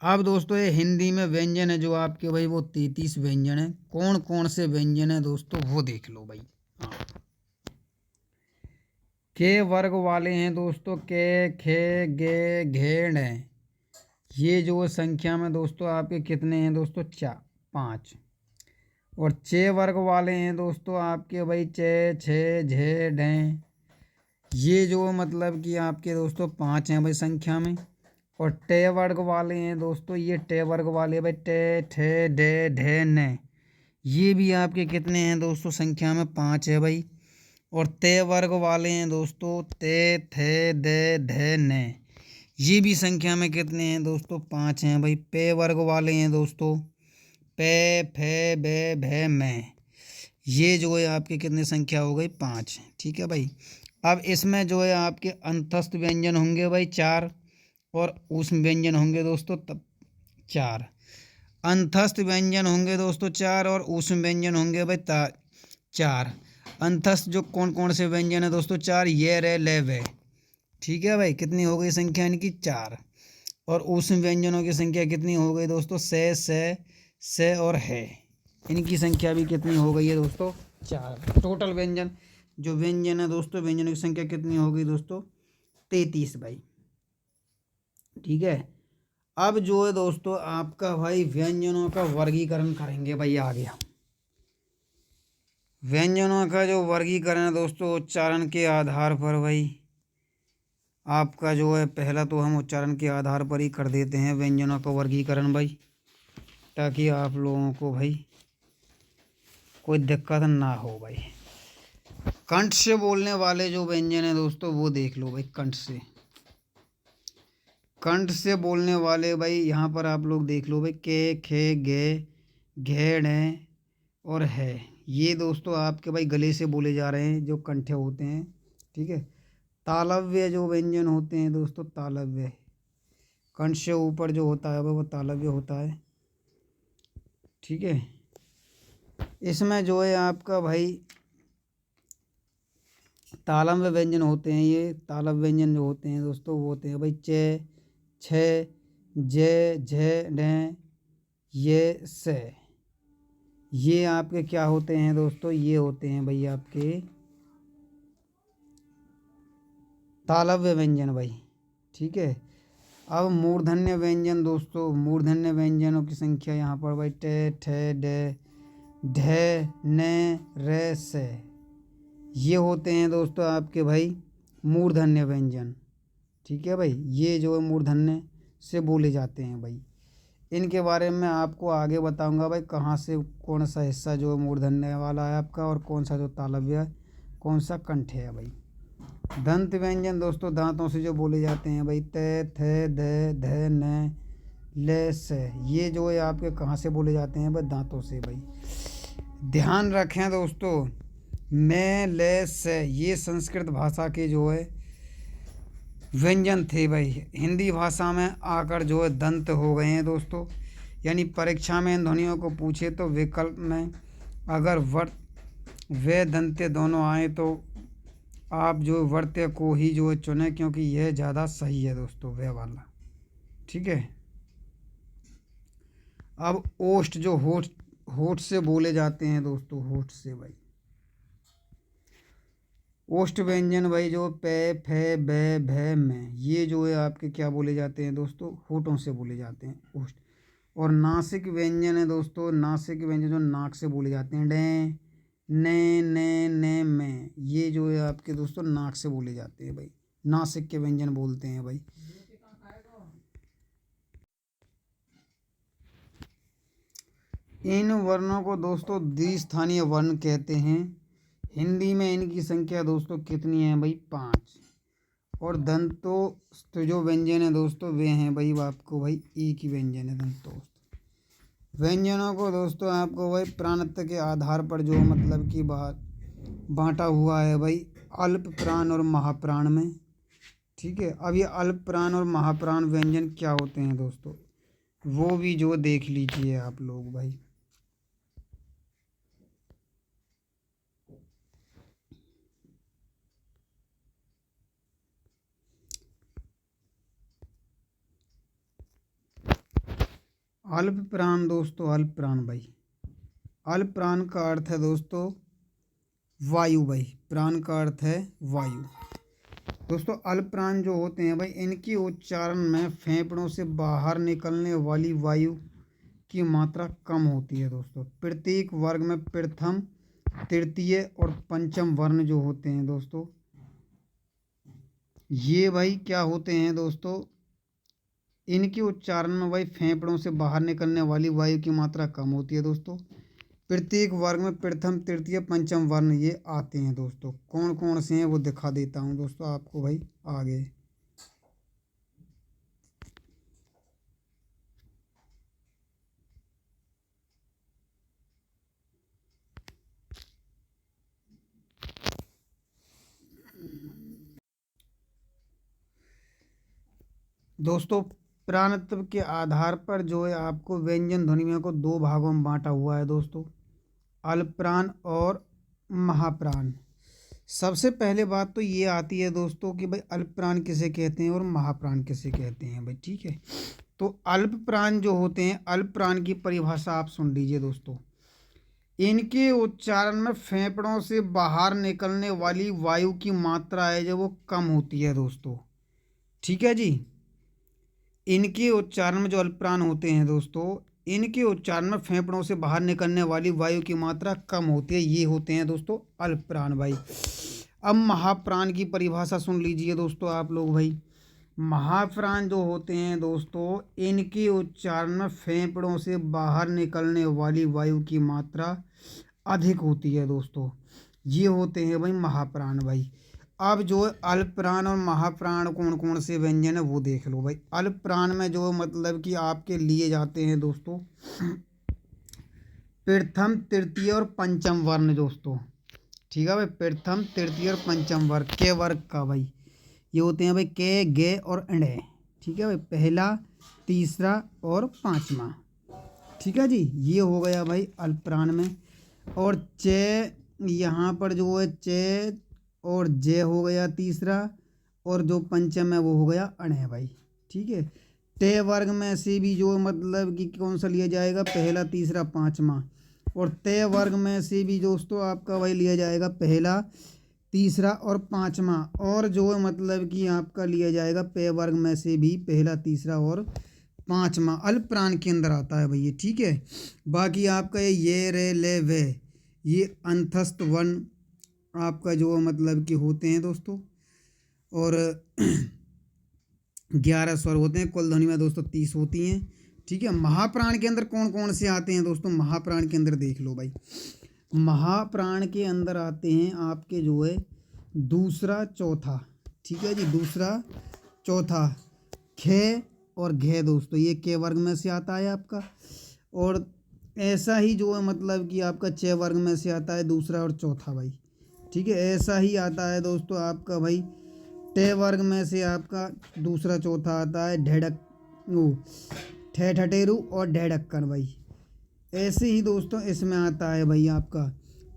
अब दोस्तों ये हिंदी में व्यंजन है जो आपके भाई वो 33 व्यंजन है। कौन कौन से व्यंजन है दोस्तों वो देख लो भाई। हाँ, के वर्ग वाले हैं दोस्तों, के, खे, गे, घेड़ हैं। ये जो संख्या में दोस्तों आपके कितने हैं दोस्तों, 5। और चे वर्ग वाले हैं दोस्तों आपके भाई चे, छे, झे, ढे। ये जो मतलब कि आपके दोस्तों 5 हैं भाई संख्या में। और टे वर्ग वाले हैं दोस्तों, ये टे वर्ग वाले भाई टे, ठे, डे, ढे, ने। ये भी आपके कितने हैं दोस्तों संख्या में, 5 है भाई। और ते वर्ग वाले हैं दोस्तों, ते, थे, दे, ढे, ने। ये भी संख्या में कितने हैं दोस्तों, 5 हैं भाई। पे वर्ग वाले हैं दोस्तों, पे, फे, बे, भे, मैं। ये जो है आपके कितने संख्या हो गई, 5। ठीक है भाई। अब इसमें जो है आपके अंतस्थ व्यंजन होंगे भाई 4, और ऊष्म व्यंजन होंगे दोस्तों तब 4। अंतस्थ व्यंजन होंगे दोस्तों 4, और ऊष्म व्यंजन होंगे भाई 4। अंतस्थ जो कौन कौन से व्यंजन है दोस्तों, 4, ये, रे, ले, वे। ठीक है भाई, कितनी हो गई संख्या इनकी, 4। और ऊष्म व्यंजनों की संख्या कितनी हो गई दोस्तों, से और है। इनकी संख्या भी कितनी हो गई है दोस्तों, 4। टोटल व्यंजन जो व्यंजन है दोस्तों, व्यंजनों की संख्या कितनी हो गई दोस्तों, 33 भाई। ठीक है। अब जो है दोस्तों आपका भाई व्यंजनों का वर्गीकरण करेंगे भाई। आ गया व्यंजनों का जो वर्गीकरण है दोस्तों, उच्चारण के आधार पर भाई। आपका जो है पहला तो हम उच्चारण के आधार पर ही कर देते हैं व्यंजनों का वर्गीकरण भाई, ताकि आप लोगों को भाई कोई दिक्कत ना हो भाई। कंठ से बोलने वाले जो व्यंजन है दोस्तों वो देख लो भाई। कंठ से बोलने वाले भाई यहाँ पर आप लोग देख लो भाई, के, खे, गे, घेड़ हैं और है। ये दोस्तों आपके भाई गले से बोले जा रहे हैं, जो कंठे होते हैं। ठीक है। तालव्य जो व्यंजन होते हैं दोस्तों, तालव्य कंठ से ऊपर जो होता है वो तालव्य होता है। ठीक है। इसमें जो है आपका भाई तालव्य व्यंजन होते हैं। ये तालव्य व्यंजन जो होते हैं दोस्तों वो होते हैं भाई चे, छे, जे, झे, ढे, ये, से। ये आपके क्या होते हैं दोस्तों, ये होते हैं भाई आपके तालव्य व्यंजन भाई। ठीक है। अब मूर्धन्य व्यंजन दोस्तों, मूर्धन्य व्यंजनों की संख्या यहाँ पर भाई टे, ठे, डे, ढे, ने, रे, से। ये होते हैं दोस्तों आपके भाई मूर्धन्य व्यंजन। ठीक है भाई। ये जो है मूर्धन्य से बोले जाते हैं भाई। इनके बारे में आपको आगे बताऊंगा भाई, कहाँ से कौन सा हिस्सा जो है मूर्धन्य वाला है आपका, और कौन सा जो तालव्य है, कौन सा कंठ है भाई। दंत व्यंजन दोस्तों दांतों से जो बोले जाते हैं भाई, ते, थे, दे, धे, ने, ले, से। ये जो है आपके कहाँ से बोले जाते हैं भाई, दांतों से भाई। ध्यान रखें दोस्तों, मैं, ले, से ये संस्कृत भाषा के जो है व्यंजन थे भाई। हिंदी भाषा में आकर जो है दंत हो गए हैं दोस्तों। यानी परीक्षा में इन ध्वनियों को पूछे तो विकल्प में अगर वर्त व दंत्य दोनों आए तो आप जो वर्त्य को ही जो है चुने, क्योंकि यह ज़्यादा सही है दोस्तों, वह वाला। ठीक है। अब ओष्ठ जो होठ होठ से बोले जाते हैं दोस्तों, होठ से भाई। ओष्ठ व्यंजन भाई जो पे, फे, बे, भे, में, ये जो है आपके क्या बोले जाते हैं दोस्तों, होठों से बोले जाते हैं ओष्ठ। और नासिक व्यंजन है दोस्तों, नासिक व्यंजन जो नाक से बोले जाते हैं, डे, ने, में। ये जो है आपके दोस्तों नाक से बोले जाते हैं भाई, नासिक के व्यंजन बोलते हैं भाई। इन वर्णों को दोस्तों द्विस्थानीय वर्ण कहते हैं। हिंदी में इनकी संख्या दोस्तों कितनी है भाई, 5। और दंतोस्त जो व्यंजन है दोस्तों वे हैं भाई आपको भाई एक ही व्यंजन है, दंतोस्त। व्यंजनों को दोस्तों आपको भाई प्राणत्व के आधार पर जो मतलब की बात बांटा हुआ है भाई, अल्प प्राण और महाप्राण में। ठीक है। अब ये अल्प प्राण और महाप्राण व्यंजन क्या होते हैं दोस्तों, वो भी जो देख लीजिए आप लोग भाई। अल्प प्राण दोस्तों, अल्प प्राण भाई, अल्प प्राण का अर्थ है दोस्तों वायु भाई, प्राण का अर्थ है वायु। दोस्तों अल्प प्राण जो होते हैं भाई, इनके उच्चारण में फेफड़ों से बाहर निकलने वाली वायु की मात्रा कम होती है दोस्तों। प्रत्येक वर्ग में प्रथम, तृतीय और पंचम वर्ण जो होते हैं दोस्तों, ये भाई क्या होते हैं दोस्तों, इनके उच्चारण में भाई फेफड़ों से बाहर निकलने वाली वायु की मात्रा कम होती है दोस्तों। प्रत्येक वर्ग में प्रथम, तृतीय, पंचम वर्ण ये आते हैं दोस्तों। कौन कौन से हैं वो दिखा देता हूँ दोस्तों आपको भाई आगे। दोस्तों प्राणत्व के आधार पर जो है आपको व्यंजन ध्वनियों को दो भागों में बांटा हुआ है दोस्तों, अल्प प्राण और महाप्राण। सबसे पहले बात तो ये आती है दोस्तों कि भाई अल्प प्राण किसे कहते हैं और महाप्राण किसे कहते हैं भाई, ठीक है। तो अल्प प्राण जो होते हैं, अल्प प्राण की परिभाषा आप सुन लीजिए दोस्तों। इनके उच्चारण में फेफड़ों से बाहर निकलने वाली वायु की मात्रा है जो वो कम होती है दोस्तों, ठीक है जी। इनके उच्चारण में जो अल्प प्राण होते हैं दोस्तों, इनके उच्चारण में फेफड़ों से बाहर निकलने वाली वायु की मात्रा कम होती है, ये होते हैं दोस्तों अल्प प्राण भाई। अब महाप्राण की परिभाषा सुन लीजिए दोस्तों आप लोग भाई। महाप्राण जो होते हैं दोस्तों, इनके उच्चारण में फेफड़ों से बाहर निकलने वाली वायु की मात्रा अधिक होती है दोस्तों, ये होते हैं भाई महाप्राण भाई। अब जो अल्प प्राण और महाप्राण कौन कौन से व्यंजन है वो देख लो भाई। अल्प प्राण में जो मतलब कि आपके लिए जाते हैं दोस्तों प्रथम, तृतीय और पंचम वर्ण दोस्तों, ठीक है भाई। प्रथम, तृतीय और पंचम वर्ग के वर्ग का भाई ये होते हैं भाई के, गे और अण्डे, ठीक है भाई। पहला, तीसरा और पांचवा, ठीक है जी। ये हो गया भाई अल्प प्राण में। और चे, यहाँ पर जो है चे और जे हो गया तीसरा, और जो पंचम है वो हो गया अण है भाई, ठीक है। टे वर्ग में से भी जो मतलब कि कौन सा लिया जाएगा, पहला, तीसरा, पांचवा। और ते वर्ग में से भी दोस्तों आपका वही लिया जाएगा पहला, तीसरा और पांचवा। और जो है मतलब कि आपका लिया जाएगा पे वर्ग में से भी पहला, तीसरा और पांचवा, अल्प प्राण के अंदर आता है भैया, ठीक है। बाकी आपका ये रे ले वे, ये अंतस्थ वर्ण आपका जो मतलब कि होते हैं दोस्तों। और 11 स्वर होते हैं, कुल ध्वनि में दोस्तों 30 होती हैं, ठीक है। महाप्राण के अंदर कौन कौन से आते हैं दोस्तों, महाप्राण के अंदर देख लो भाई। महाप्राण के अंदर आते हैं आपके जो है दूसरा, चौथा, ठीक है जी। दूसरा, चौथा, खे और घे दोस्तों, ये के वर्ग में से आता है आपका। और ऐसा ही जो है मतलब कि आपका चे वर्ग में से आता है दूसरा और चौथा भाई, ठीक है। ऐसा ही आता है दोस्तों आपका भाई टे वर्ग में से आपका दूसरा, चौथा आता है ढेढ़क, वो ठे ठटेरू और ढेढ़क्कन भाई। ऐसे ही दोस्तों इसमें आता है भाई आपका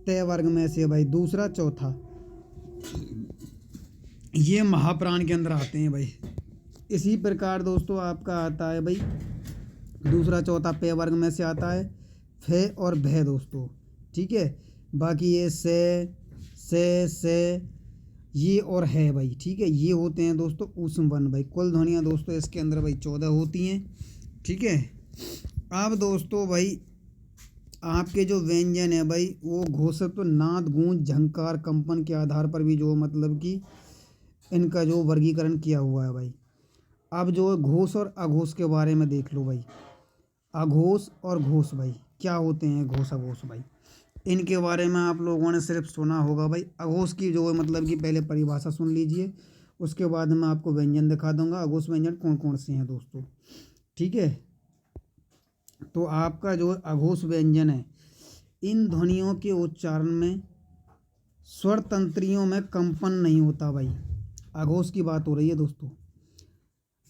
ते वर्ग में से भाई दूसरा, चौथा, ये महाप्राण के अंदर आते हैं भाई। इसी प्रकार दोस्तों आपका आता है भाई दूसरा, चौथा पे वर्ग में से आता है फे और भे दोस्तों, ठीक है। बाकी ये से ये और है भाई, ठीक है। ये होते हैं दोस्तों ऊष्म वर्ण भाई। कुल ध्वनियाँ दोस्तों इसके अंदर भाई 14 होती हैं, ठीक है। अब दोस्तों भाई आपके जो व्यंजन है भाई वो घोषत्व, नाद, गूंज, झंकार, कंपन के आधार पर भी जो मतलब कि इनका जो वर्गीकरण किया हुआ है भाई। अब जो घोष और अघोष के बारे में देख लो भाई। अघोष और घोष भाई क्या होते हैं, घोष अघोष भाई, इनके बारे में आप लोगों ने सिर्फ सुना होगा भाई। अघोष की जो है मतलब कि पहले परिभाषा सुन लीजिए, उसके बाद मैं आपको व्यंजन दिखा दूंगा अघोष व्यंजन कौन कौन से हैं दोस्तों, ठीक है। तो आपका जो अघोष व्यंजन है, इन ध्वनियों के उच्चारण में स्वर तंत्रियों में कंपन नहीं होता भाई। अघोष की बात हो रही है दोस्तों।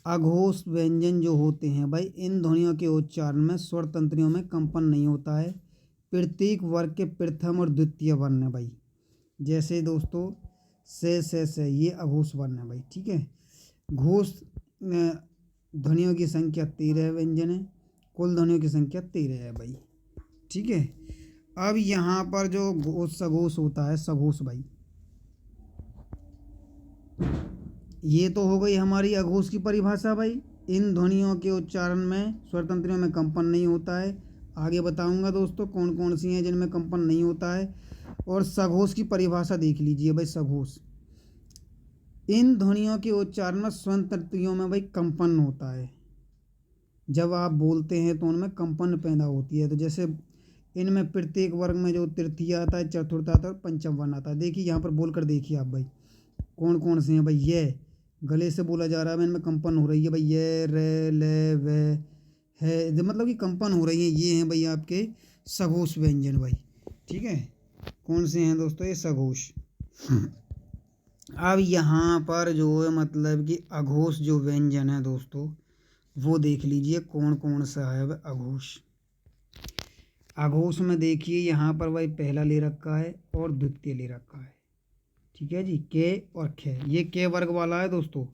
अघोष व्यंजन जो होते हैं भाई, इन ध्वनियों के उच्चारण में स्वर तंत्रियों में कंपन नहीं होता है। प्रत्येक वर्ग के प्रथम और द्वितीय वर्ण है भाई। जैसे दोस्तों से ये अघोष वर्ण है भाई, ठीक है। घोष ध्वनियों की संख्या 13 व्यंजन है। कुल ध्वनियों की संख्या 13 है भाई। ठीक है, अब यहाँ पर जो सघोष होता है, सघोष भाई, ये तो हो गई हमारी अघोष की परिभाषा भाई। इन ध्वनियों के उच्चारण में स्वरतंत्रियों में कंपन नहीं होता है। आगे बताऊंगा दोस्तों कौन कौन सी हैं जिनमें कंपन नहीं होता है। और सघोष की परिभाषा देख लीजिए भाई। सघोष, इन ध्वनियों के उच्चारण में स्वरतंत्रियों में भाई कंपन होता है। जब आप बोलते हैं तो उनमें कंपन पैदा होती है। तो जैसे इनमें प्रत्येक वर्ग में जो तृतीय आता है, चतुर्थ आता है और पंचम वर्ण आता है। देखिए यहाँ पर बोलकर देखिए आप भाई कौन कौन से हैं भाई। ये गले से बोला जा रहा है, इनमें कंपन हो रही है भाई। ये, रे, ले, वे, है, मतलब कि कंपन हो रही है। ये हैं भाई आपके सघोष व्यंजन भाई। ठीक है, कौन से हैं दोस्तों? ये सघोष। अब यहाँ पर जो है मतलब कि अघोष जो व्यंजन है दोस्तों, वो देख लीजिए कौन कौन सा है भाई अघोष। अघोष में देखिए यहाँ पर भाई पहला ले रखा है और द्वितीय ले रखा है। ठीक है जी, के और खे, ये के वर्ग वाला है दोस्तों,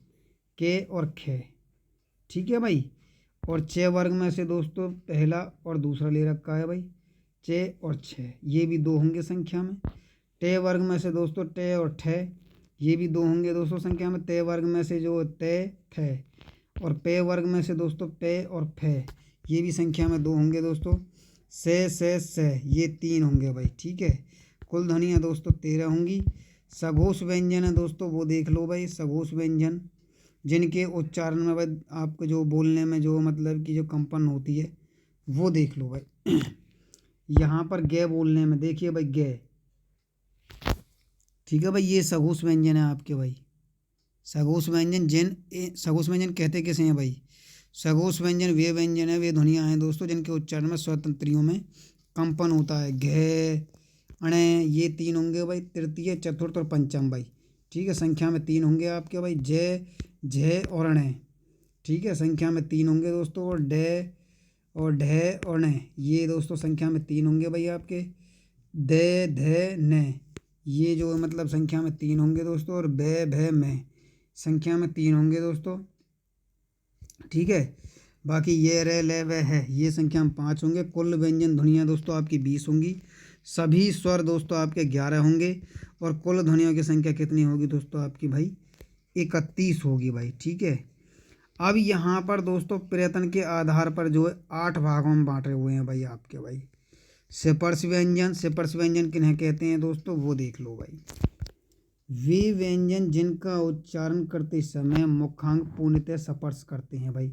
के और खे। ठीक है भाई, और चे वर्ग में से दोस्तों पहला और दूसरा ले रखा है भाई, चे और छे, ये भी दो होंगे संख्या में। टे वर्ग में से दोस्तों टे और ठे, ये भी दो होंगे दोस्तों संख्या में। ते वर्ग में से जो ते, थे, और पे वर्ग में से दोस्तों पे और फे, ये भी संख्या में दो होंगे दोस्तों। से, ये तीन होंगे भाई। ठीक है, कुल ध्वनियाँ दोस्तों 13 होंगी। सघोष व्यंजन है दोस्तों, वो देख लो भाई। सघोष व्यंजन जिनके उच्चारण में भाई आपको जो बोलने में जो मतलब कि जो कंपन होती है, वो देख लो भाई। यहाँ पर गे बोलने में देखिए भाई, गे। ठीक है भाई, ये सघोष व्यंजन है आपके भाई। सघोष व्यंजन सघोष व्यंजन कहते किसे हैं भाई? सघोष व्यंजन वे व्यंजन है, वे ध्वनियाँ हैं दोस्तों जिनके उच्चारण में स्वतंत्रियों में कंपन होता है। घे, अणे, ये तीन होंगे भाई, तृतीय, चतुर्थ और पंचम भाई। ठीक है, संख्या में तीन होंगे आपके भाई। जय, झे और अणे, ठीक है, संख्या में तीन होंगे दोस्तों। और डे और ढे और ने, ये दोस्तों संख्या में तीन होंगे भाई आपके। दे, धे, ने, ये जो मतलब संख्या में तीन होंगे दोस्तों। और बे, भे, में, संख्या में तीन होंगे दोस्तों। ठीक है, बाकी ये, रे, ले, वे, है, ये संख्या में 5 होंगे। कुल व्यंजन ध्वनियाँ दोस्तों आपकी 20 होंगी। सभी स्वर दोस्तों आपके 11 होंगे। और कुल ध्वनियों की संख्या कितनी होगी दोस्तों आपकी भाई? 31 होगी भाई। ठीक है, अब यहाँ पर दोस्तों प्रयत्न के आधार पर जो है 8 भागों में बांटे हुए हैं भाई आपके भाई। स्पर्श व्यंजन, स्पर्श व्यंजन किन्हें कहते हैं दोस्तों, वो देख लो भाई। वे व्यंजन जिनका उच्चारण करते समय मुखांग पूर्णतः स्पर्श करते हैं भाई,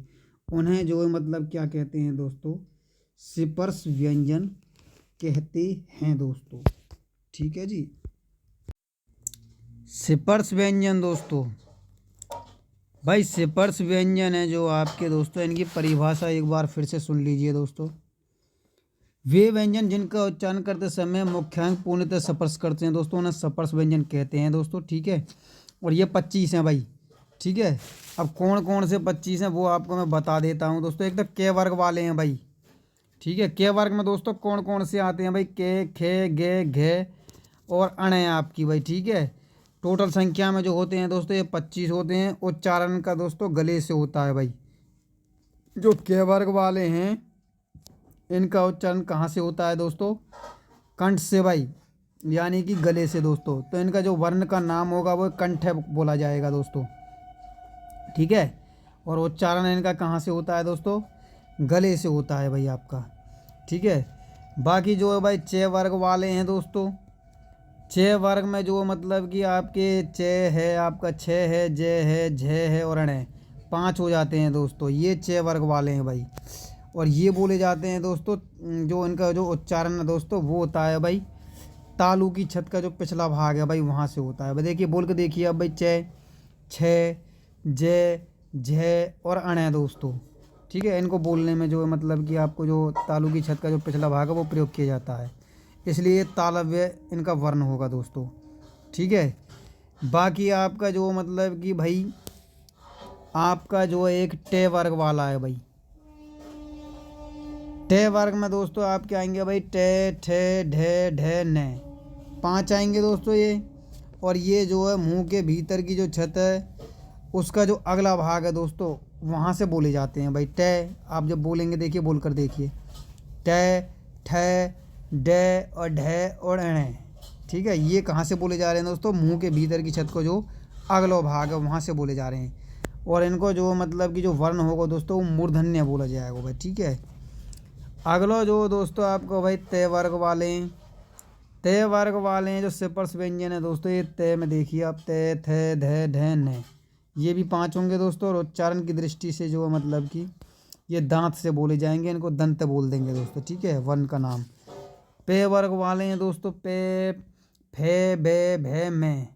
उन्हें जो है मतलब क्या कहते हैं दोस्तों? स्पर्श व्यंजन कहते हैं दोस्तों। ठीक है जी, स्पर्श व्यंजन दोस्तों भाई, स्पर्श व्यंजन है जो आपके दोस्तों, इनकी परिभाषा एक बार फिर से सुन लीजिए दोस्तों। वे व्यंजन जिनका उच्चारण करते समय मुख्यांक पूर्णतः स्पर्श करते हैं दोस्तों, उन्हें स्पर्श व्यंजन कहते हैं दोस्तों। ठीक है, और ये 25 हैं भाई। ठीक है, अब कौन कौन से 25 हैं वो आपको मैं बता देता हूँ दोस्तों। एक तो के वर्ग वाले हैं भाई। ठीक है, के वर्ग में दोस्तों कौन कौन से आते हैं भाई? के, खे, गे, घे और अणे आपकी भाई। ठीक है, टोटल संख्या में जो होते हैं दोस्तों ये 25 होते हैं। उच्चारण का दोस्तों गले से होता है भाई। जो के वर्ग वाले हैं इनका उच्चारण कहाँ से होता है दोस्तों? कंठ से भाई, यानी कि गले से दोस्तों। तो इनका जो वर्ण का नाम होगा वो कंठ बोला जाएगा दोस्तों। ठीक है, और उच्चारण इनका कहाँ से होता है दोस्तों? गले से होता है भाई आपका। ठीक है, बाकी जो है भाई चे वर्ग वाले हैं दोस्तों। चे वर्ग में जो मतलब कि आपके चे है, आपका छे है, जे है, झे है और अणे, 5 हो जाते हैं दोस्तों। ये चे वर्ग वाले हैं भाई। और ये बोले जाते हैं दोस्तों, जो इनका जो उच्चारण है दोस्तों वो होता है भाई तालू की छत का जो पिछला भाग है भाई, वहाँ से होता है भाई। देखिए बोल के देखिए अब भाई, चे, छे, जे, झे और अणे दोस्तों। ठीक है, इनको बोलने में जो है मतलब कि आपको जो तालू की छत का जो पिछला भाग है वो प्रयोग किया जाता है, इसलिए तालव्य इनका वर्ण होगा दोस्तों। ठीक है, बाकी आपका जो मतलब कि भाई आपका जो एक टे वर्ग वाला है भाई। टे वर्ग में दोस्तों आपके आएंगे भाई टे, ठे, ढे, ढे, ने, 5 आएंगे दोस्तों ये। और ये जो है मुंह के भीतर की जो छत है उसका जो अगला भाग है दोस्तों वहाँ से बोले जाते हैं भाई। ट आप जब बोलेंगे, देखिए बोल कर देखिए, ट, ठ, ड और ढ और ण। ठीक है, ये कहाँ से बोले जा रहे हैं दोस्तों? मुंह के भीतर की छत को जो अगला भाग है वहाँ से बोले जा रहे हैं। और इनको जो मतलब कि जो वर्ण होगा दोस्तों वो मूर्धन्य बोला जाएगा भाई। ठीक है, अगला जो दोस्तों आपको भाई तय वर्ग वाले हैं। तय वर्ग वाले हैं जो स्पर्श व्यंजन है दोस्तों, ये तय में देखिए आप, तय, थ, ध, ढ, न, ये भी 5 होंगे दोस्तों। और उच्चारण की दृष्टि से जो मतलब कि ये दांत से बोले जाएंगे, इनको दंत बोल देंगे दोस्तों। ठीक है, वर्ण का नाम। पे वर्ग वाले हैं दोस्तों, पे, फे, बे, भे, मैं,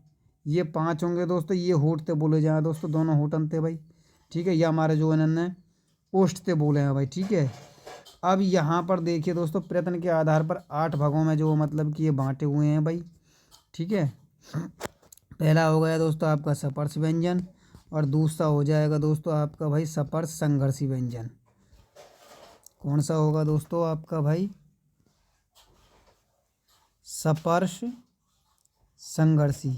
ये 5 होंगे दोस्तों। ये होठ से बोले जाए दोस्तों, दोनों होठन थे भाई। ठीक है, ये हमारे जो इन्होंने ओष्ठ से बोले हैं भाई। ठीक है, अब यहाँ पर देखिए दोस्तों, प्रयत्न के आधार पर 8 भागों में जो मतलब कि ये बांटे हुए हैं भाई। ठीक है, पहला हो गया दोस्तों आपका स्पर्श व्यंजन, और दूसरा हो जाएगा दोस्तों आपका भाई स्पर्श संघर्षी व्यंजन। कौन सा होगा दोस्तों आपका भाई? स्पर्श संघर्षी।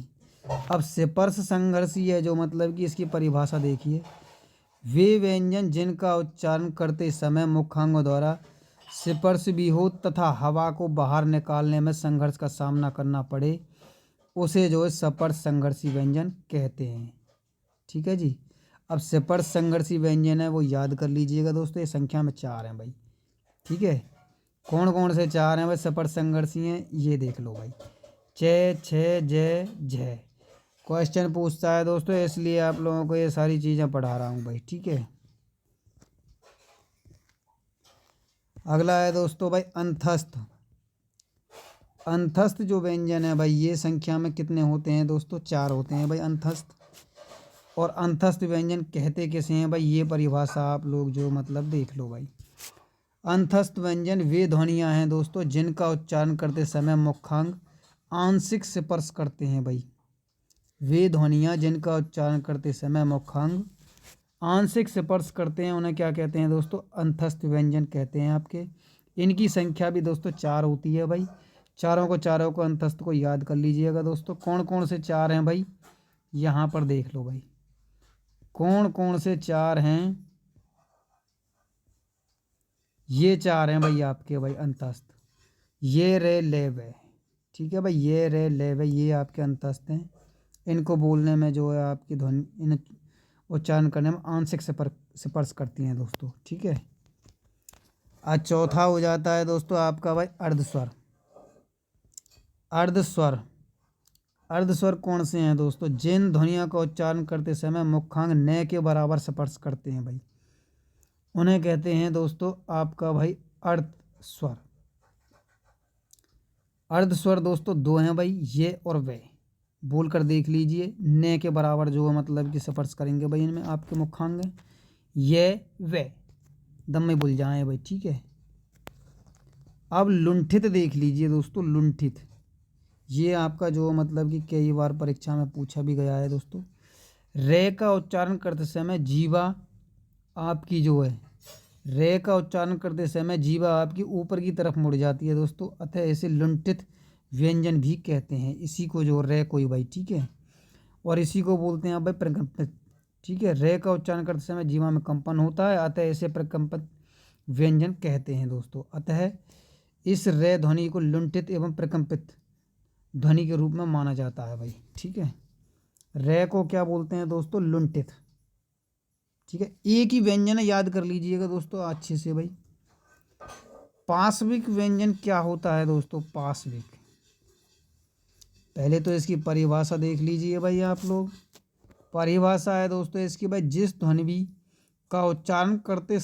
अब स्पर्श संघर्षी है जो मतलब कि इसकी परिभाषा देखिए, वे व्यंजन जिनका उच्चारण करते समय मुखांगों द्वारा स्पर्श भी हो तथा हवा को बाहर निकालने में संघर्ष का सामना करना पड़े, उसे जो है स्पर्श संघर्षी व्यंजन कहते हैं। ठीक है जी। अब स्पर्श संघर्षी व्यंजन है वो याद कर लीजिएगा दोस्तों, ये संख्या में 4 हैं भाई। ठीक है, कौन कौन से 4 हैं भाई स्पर्श संघर्षी हैं, ये देख लो भाई। चे, छे, जे, झ। क्वेश्चन पूछता है दोस्तों, इसलिए आप लोगों को ये सारी चीज़ें पढ़ा रहा हूँ भाई। ठीक है, अगला है दोस्तों भाई अंतस्थ। अंतस्थ जो व्यंजन है भाई, ये संख्या में कितने होते हैं दोस्तों? 4 होते हैं भाई अंतस्थ। और अंतस्थ व्यंजन कहते किसे हैं भाई, ये परिभाषा आप लोग जो मतलब देख लो भाई। अंतस्थ व्यंजन वे ध्वनियाँ हैं दोस्तों जिनका उच्चारण करते समय मुखांग आंशिक स्पर्श करते हैं भाई। वे ध्वनियाँ जिनका उच्चारण करते समय मुखांग आंशिक स्पर्श करते हैं, उन्हें क्या कहते हैं दोस्तों? अंतस्थ व्यंजन कहते हैं आपके। इनकी संख्या भी दोस्तों 4 होती है भाई। चारों को अंतस्थ को याद कर लीजिएगा दोस्तों। कौन कौन से 4 हैं भाई, यहाँ पर देख लो भाई, कौन कौन से 4 हैं? ये 4 हैं भाई आपके भाई अंतस्थ, ये रे ले वे। ठीक है भाई, ये रे ले वे, ये आपके अंतस्थ हैं। इनको बोलने में जो है आपकी ध्वनि, इन उच्चारण करने में आंशिक स्पर्श करती हैं दोस्तों। ठीक है, आज चौथा हो जाता है दोस्तों आपका भाई अर्धस्वर। अर्धस्वर, अर्धस्वर कौन से हैं दोस्तों? जिन ध्वनियों का उच्चारण करते समय मुखांग न के बराबर स्पर्श करते हैं भाई, उन्हें कहते हैं दोस्तों आपका भाई अर्धस्वर। अर्धस्वर दोस्तों 2 हैं भाई, ये और वे। बोल कर देख लीजिए, न के बराबर जो मतलब कि स्पर्श करेंगे भाई इनमें आपके मुखांग हैं, ये वे, दम में भूल जाए भाई। ठीक है, अब लुंठित देख लीजिए दोस्तों, लुंठित, ये आपका जो मतलब कि कई बार परीक्षा में पूछा भी गया है दोस्तों। रे का उच्चारण करते समय जीवा आपकी जो है, रे का उच्चारण करते समय जीवा आपकी ऊपर की तरफ मुड़ जाती है दोस्तों, अतः इसे लुंठित व्यंजन भी कहते हैं। इसी को जो रे कोई भाई। ठीक है, और इसी को बोलते हैं भाई प्रकंपित। ठीक है, रे का उच्चारण करते समय जीवा में कंपन होता है, अतः इसे प्रकंपित व्यंजन कहते हैं दोस्तों। अतः इस रे ध्वनि को लुंठित एवं प्रकंपित ध्वनि के रूप में माना जाता है भाई। ठीक है, रे को क्या बोलते हैं दोस्तों? लुंठित। ठीक है, एक ही व्यंजन है, याद कर लीजिएगा दोस्तों अच्छे से भाई। पार्श्विक व्यंजन क्या होता है दोस्तों? पार्श्विक, पहले तो इसकी परिभाषा देख लीजिए भाई आप लोग। परिभाषा है दोस्तों इसकी भाई, जिस ध्वनि का उच्चारण करते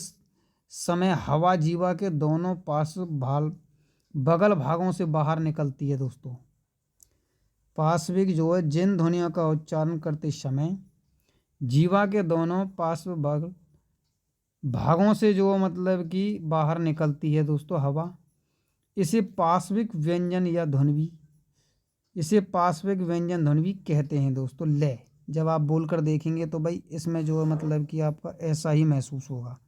समय हवा जीवा के दोनों पार्श्व बगल भागों से बाहर निकलती है दोस्तों। पार्श्विक जो है, जिन ध्वनियों का उच्चारण करते समय जीवा के दोनों पार्श्व भागों से जो मतलब कि बाहर निकलती है दोस्तों हवा, इसे पार्श्विक व्यंजन या ध्वनि, इसे पार्श्विक व्यंजन ध्वनि कहते हैं दोस्तों। ले, जब आप बोलकर देखेंगे तो भाई इसमें जो है मतलब कि आपका ऐसा ही महसूस होगा।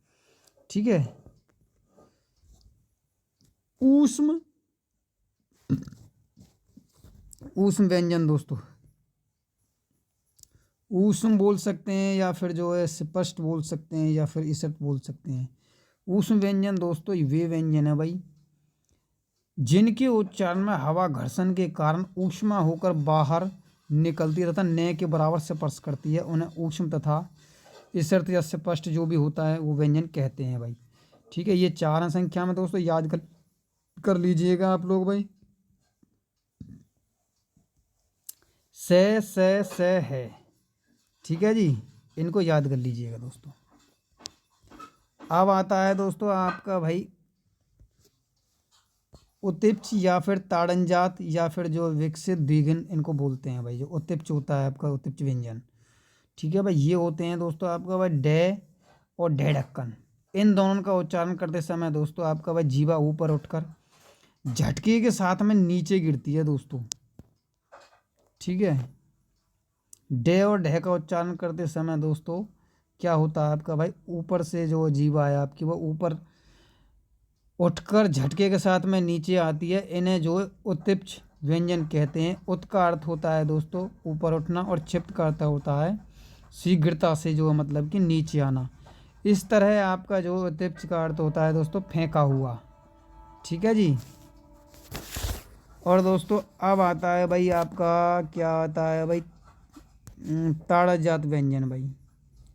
ठीक है, ऊष्म, ऊष्म व्यंजन दोस्तों, ऊष्म बोल सकते हैं, या फिर जो है स्पष्ट बोल सकते हैं, या फिर ईसट बोल सकते हैं। ऊष्म व्यंजन दोस्तों वे व्यंजन है भाई जिनके उच्चारण में हवा घर्षण के कारण ऊष्मा होकर बाहर निकलती है तथा न के बराबर स्पर्श करती है, उन्हें ऊष्म तथा ईसर्त या स्पष्ट जो भी होता है वो व्यंजन कहते हैं भाई। ठीक है, ये 4 हैं संख्या में दोस्तों, याद कर लीजिएगा आप लोग भाई। से है, ठीक है जी, इनको याद कर लीजिएगा दोस्तों। अब आता है दोस्तों आपका भाई उत्तिप्च या फिर ताड़नजात या फिर जो विकसित द्विगुण, इनको बोलते हैं भाई। जो उत्तिप्च होता है आपका उत्तिप्च व्यंजन, ठीक है भाई, ये होते हैं दोस्तों आपका भाई डे और डे ढक्कन। इन दोनों का उच्चारण करते समय दोस्तों आपका भाई जीवा ऊपर उठकर झटके के साथ में नीचे गिरती है दोस्तों। ठीक है, डे और ढे का उच्चारण करते समय दोस्तों क्या होता है आपका भाई, ऊपर से जो जीवा है आपकी वो ऊपर उठकर झटके के साथ में नीचे आती है। इन्हें जो उत्तिप्च व्यंजन कहते हैं। उत का अर्थ होता है दोस्तों ऊपर उठना, और क्षिप्त का अर्थ होता है शीघ्रता से जो मतलब कि नीचे आना। इस तरह आपका जो उत्तिप्च का अर्थ होता है दोस्तों फेंका हुआ। ठीक है जी। और दोस्तों अब आता है भाई आपका क्या आता है भाई, ताड़त जात व्यंजन भाई।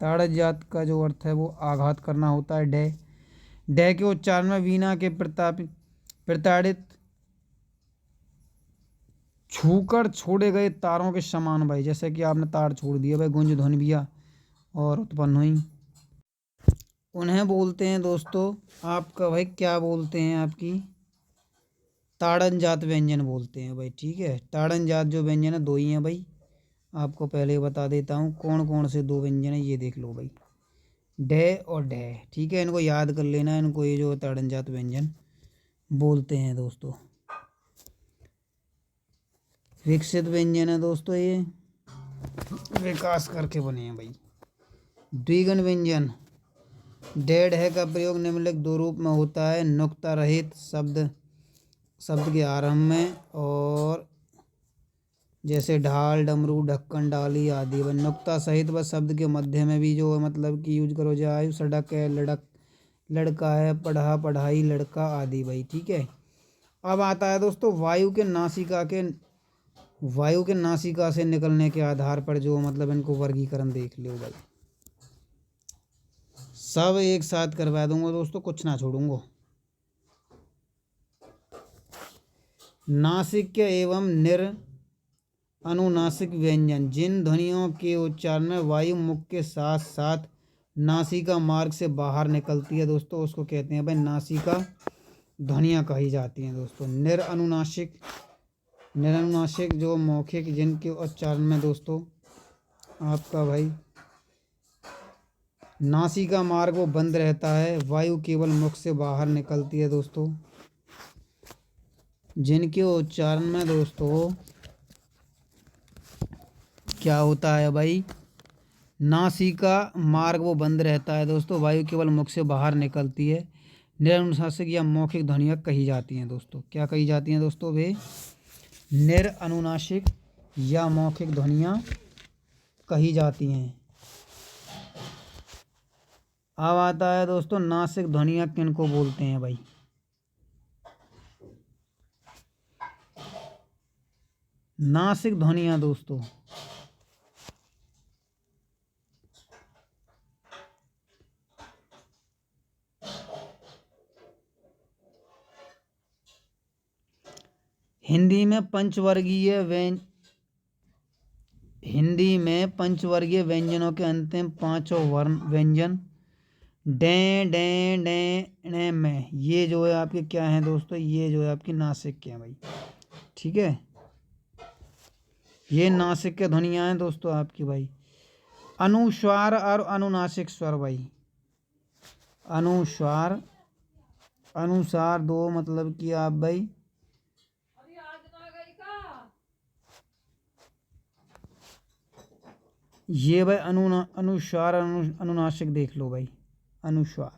ताड़त जात का जो अर्थ है वो आघात करना होता है। डे डे के उच्चारण में वीणा के प्रताड़ित छूकर छोड़े गए तारों के समान भाई, जैसे कि आपने तार छोड़ दिया भाई, गुंज ध्वनिया और उत्पन्न हुई। उन्हें बोलते हैं दोस्तों आपका भाई क्या बोलते हैं, आपकी ताड़न जात व्यंजन बोलते हैं भाई। ठीक है, ताड़न जात जो व्यंजन है 2 ही हैं भाई, आपको पहले बता देता हूँ कौन कौन से 2 व्यंजन है, ये देख लो भाई, डे और डे। ठीक है, इनको याद कर लेना, इनको ये जो ताड़न जात व्यंजन बोलते हैं दोस्तों। विकसित व्यंजन है दोस्तों, ये विकास करके बने हैं भाई। द्विगुण व्यंजन, डेढ़ है का प्रयोग निम्नलिखित 2 रूप में होता है। नुक्ता रहित शब्द के आरंभ में, और जैसे ढाल, डमरू, ढक्कन, डाली आदि। व नुक्ता सहित व शब्द के मध्य में भी जो मतलब कि यूज करो जाए। सड़क है, लड़का है, पढ़ा, पढ़ाई, लड़का आदि भाई। ठीक है, अब आता है दोस्तों वायु के नासिका से निकलने के आधार पर जो मतलब इनको वर्गीकरण देख लो भाई। सब एक साथ करवा दूंगा दोस्तों, कुछ ना छोड़ूंगा। नासिक्य एवं अनुनासिक व्यंजन, जिन ध्वनियों के उच्चारण में वायु मुख के साथ साथ नासिका मार्ग से बाहर निकलती है दोस्तों, उसको कहते हैं भाई नासिका ध्वनियाँ कही जाती हैं दोस्तों। निरनुनासिक जो मौखिक, जिनके उच्चारण में दोस्तों आपका भाई नासिका मार्ग वो बंद रहता है, वायु केवल मुख से बाहर निकलती है दोस्तों, जिनके उच्चारण में दोस्तों क्या होता है भाई, नासिका मार्ग वो बंद रहता है दोस्तों, वायु केवल मुख से बाहर निकलती है। निरनुनासिक या मौखिक ध्वनियाँ कही जाती हैं दोस्तों। क्या कही जाती हैं दोस्तों वे, निरनुनासिक या मौखिक ध्वनियाँ कही जाती हैं। अब आता है दोस्तों नासिक ध्वनियाँ किनको बोलते हैं भाई। नासिक ध्वनियाँ दोस्तों हिंदी में पंचवर्गीय व्यंजनों के अंतिम 5 वर्ण व्यंजन डे डे डे डे में, ये जो है आपके क्या हैं दोस्तों, ये जो है आपकी नासिक के हैं भाई। ठीक है, ये नासिक के ध्वनियाँ हैं दोस्तों आपकी भाई। अनुस्वार और अनुनासिक स्वर भाई, अनुसार 2 मतलब कि आप भाई ये भाई अनुस्वार अनुनासिक देख लो भाई। अनुस्वार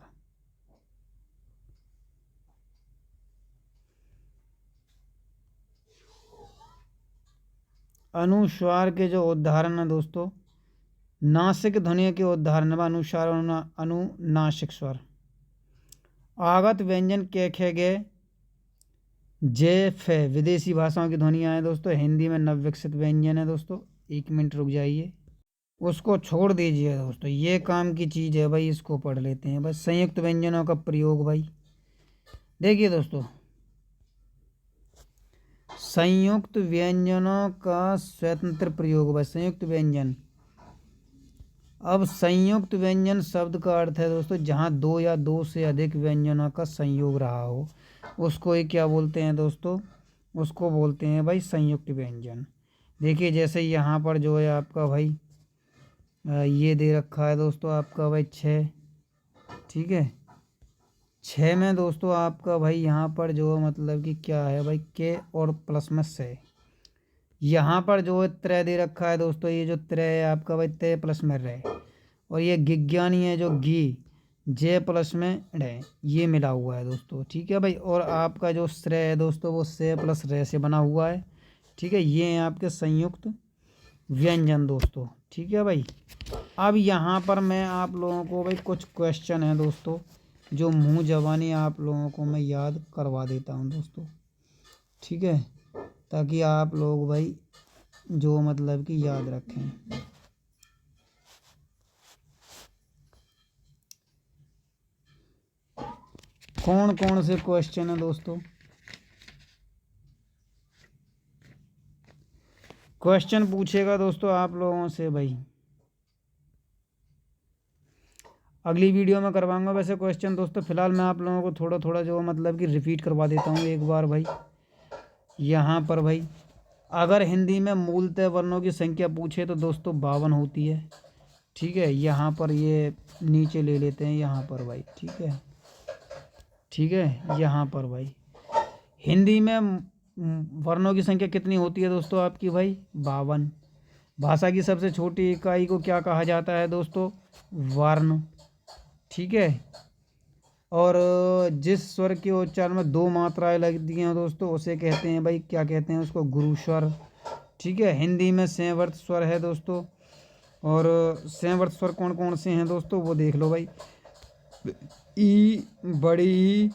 अनुस्वार के जो उदाहरण है दोस्तों नासिक ध्वनि के उदाहरण व अनुसार अनुनासिक स्वर। आगत व्यंजन के खे गे जे फे विदेशी भाषाओं की ध्वनियाँ हैं दोस्तों। हिंदी में नवविकसित व्यंजन है दोस्तों। 1 मिनट रुक जाइए, उसको छोड़ दीजिए दोस्तों, ये काम की चीज़ है भाई, इसको पढ़ लेते हैं बस। संयुक्त व्यंजनों का प्रयोग भाई, देखिए दोस्तों, संयुक्त व्यंजनों का स्वतंत्र प्रयोग भाई। संयुक्त व्यंजन, अब संयुक्त व्यंजन शब्द का अर्थ है दोस्तों जहाँ 2 या 2 से अधिक व्यंजनों का संयोग रहा हो, उसको ही क्या बोलते हैं दोस्तों, उसको बोलते हैं भाई संयुक्त व्यंजन। देखिए जैसे यहाँ पर जो है आपका भाई ये दे रखा है दोस्तों आपका भाई 6, ठीक है। 6 में दोस्तों आपका भाई यहाँ पर जो मतलब कि क्या है भाई, के और प्लस में से। यहाँ पर जो है त्रय दे रखा है दोस्तों, ये जो त्रय है आपका भाई तय प्लस में रहे, और ये गिज्ञानी है जो गी जे प्लस में रहे, ये मिला हुआ है दोस्तों, ठीक है भाई। और आपका जो श्रेय है दोस्तों वो से प्लस रे से बना हुआ है, ठीक है। ये हैं आपके संयुक्त व्यंजन दोस्तों, ठीक है भाई। अब यहाँ पर मैं आप लोगों को भाई कुछ क्वेश्चन है दोस्तों जो मुँह ज़बानी आप लोगों को मैं याद करवा देता हूँ दोस्तों, ठीक है, ताकि आप लोग भाई जो मतलब कि याद रखें। कौन कौन से क्वेश्चन है दोस्तों, क्वेश्चन पूछेगा दोस्तों आप लोगों से भाई, अगली वीडियो में करवाऊंगा वैसे क्वेश्चन दोस्तों। फिलहाल मैं आप लोगों को थोड़ा थोड़ा जो मतलब कि रिपीट करवा देता हूँ एक बार भाई। यहाँ पर भाई अगर हिंदी में मूलतः वर्णों की संख्या पूछे तो दोस्तों 52 होती है, ठीक है। यहाँ पर ये नीचे ले लेते हैं यहाँ पर भाई, ठीक है, ठीक है। यहाँ पर भाई हिंदी में वर्णों की संख्या कितनी होती है दोस्तों आपकी भाई, 52। भाषा की सबसे छोटी इकाई को क्या कहा जाता है दोस्तों, वर्ण, ठीक है। और जिस स्वर के उच्चारण में 2 मात्राएं लगती हैं दोस्तों उसे कहते हैं भाई, क्या कहते हैं उसको, गुरु स्वर, ठीक है। हिंदी में संवर्त स्वर है दोस्तों, और संवर्त स्वर कौन कौन से हैं दोस्तों वो देख लो भाई। ई, बड़ी ई,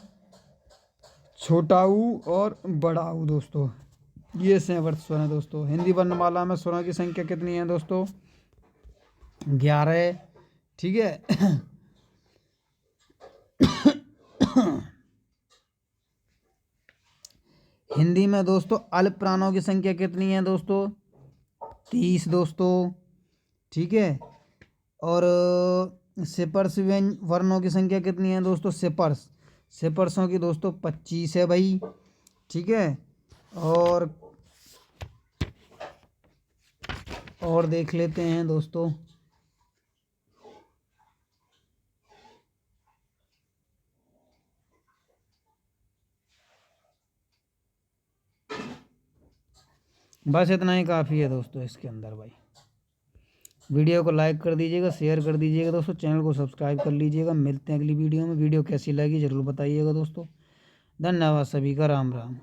छोटा ऊ और बड़ा ऊ दोस्तों, ये संवर्त स्वर है दोस्तों। हिंदी वर्णमाला में स्वरों की संख्या कितनी है दोस्तों, 11, ठीक है। हिंदी में दोस्तों अल्प प्राणों की संख्या कितनी है दोस्तों, 30 दोस्तों, ठीक है। और सिपर्श वर्णों की संख्या कितनी है दोस्तों, सिपर्शों की दोस्तों 25 है भाई, ठीक है। और देख लेते हैं दोस्तों, बस इतना ही काफ़ी है दोस्तों इसके अंदर भाई। वीडियो को लाइक कर दीजिएगा, शेयर कर दीजिएगा दोस्तों, चैनल को सब्सक्राइब कर लीजिएगा। मिलते हैं अगली वीडियो में। वीडियो कैसी लगी ज़रूर बताइएगा दोस्तों। धन्यवाद सभी का, राम राम।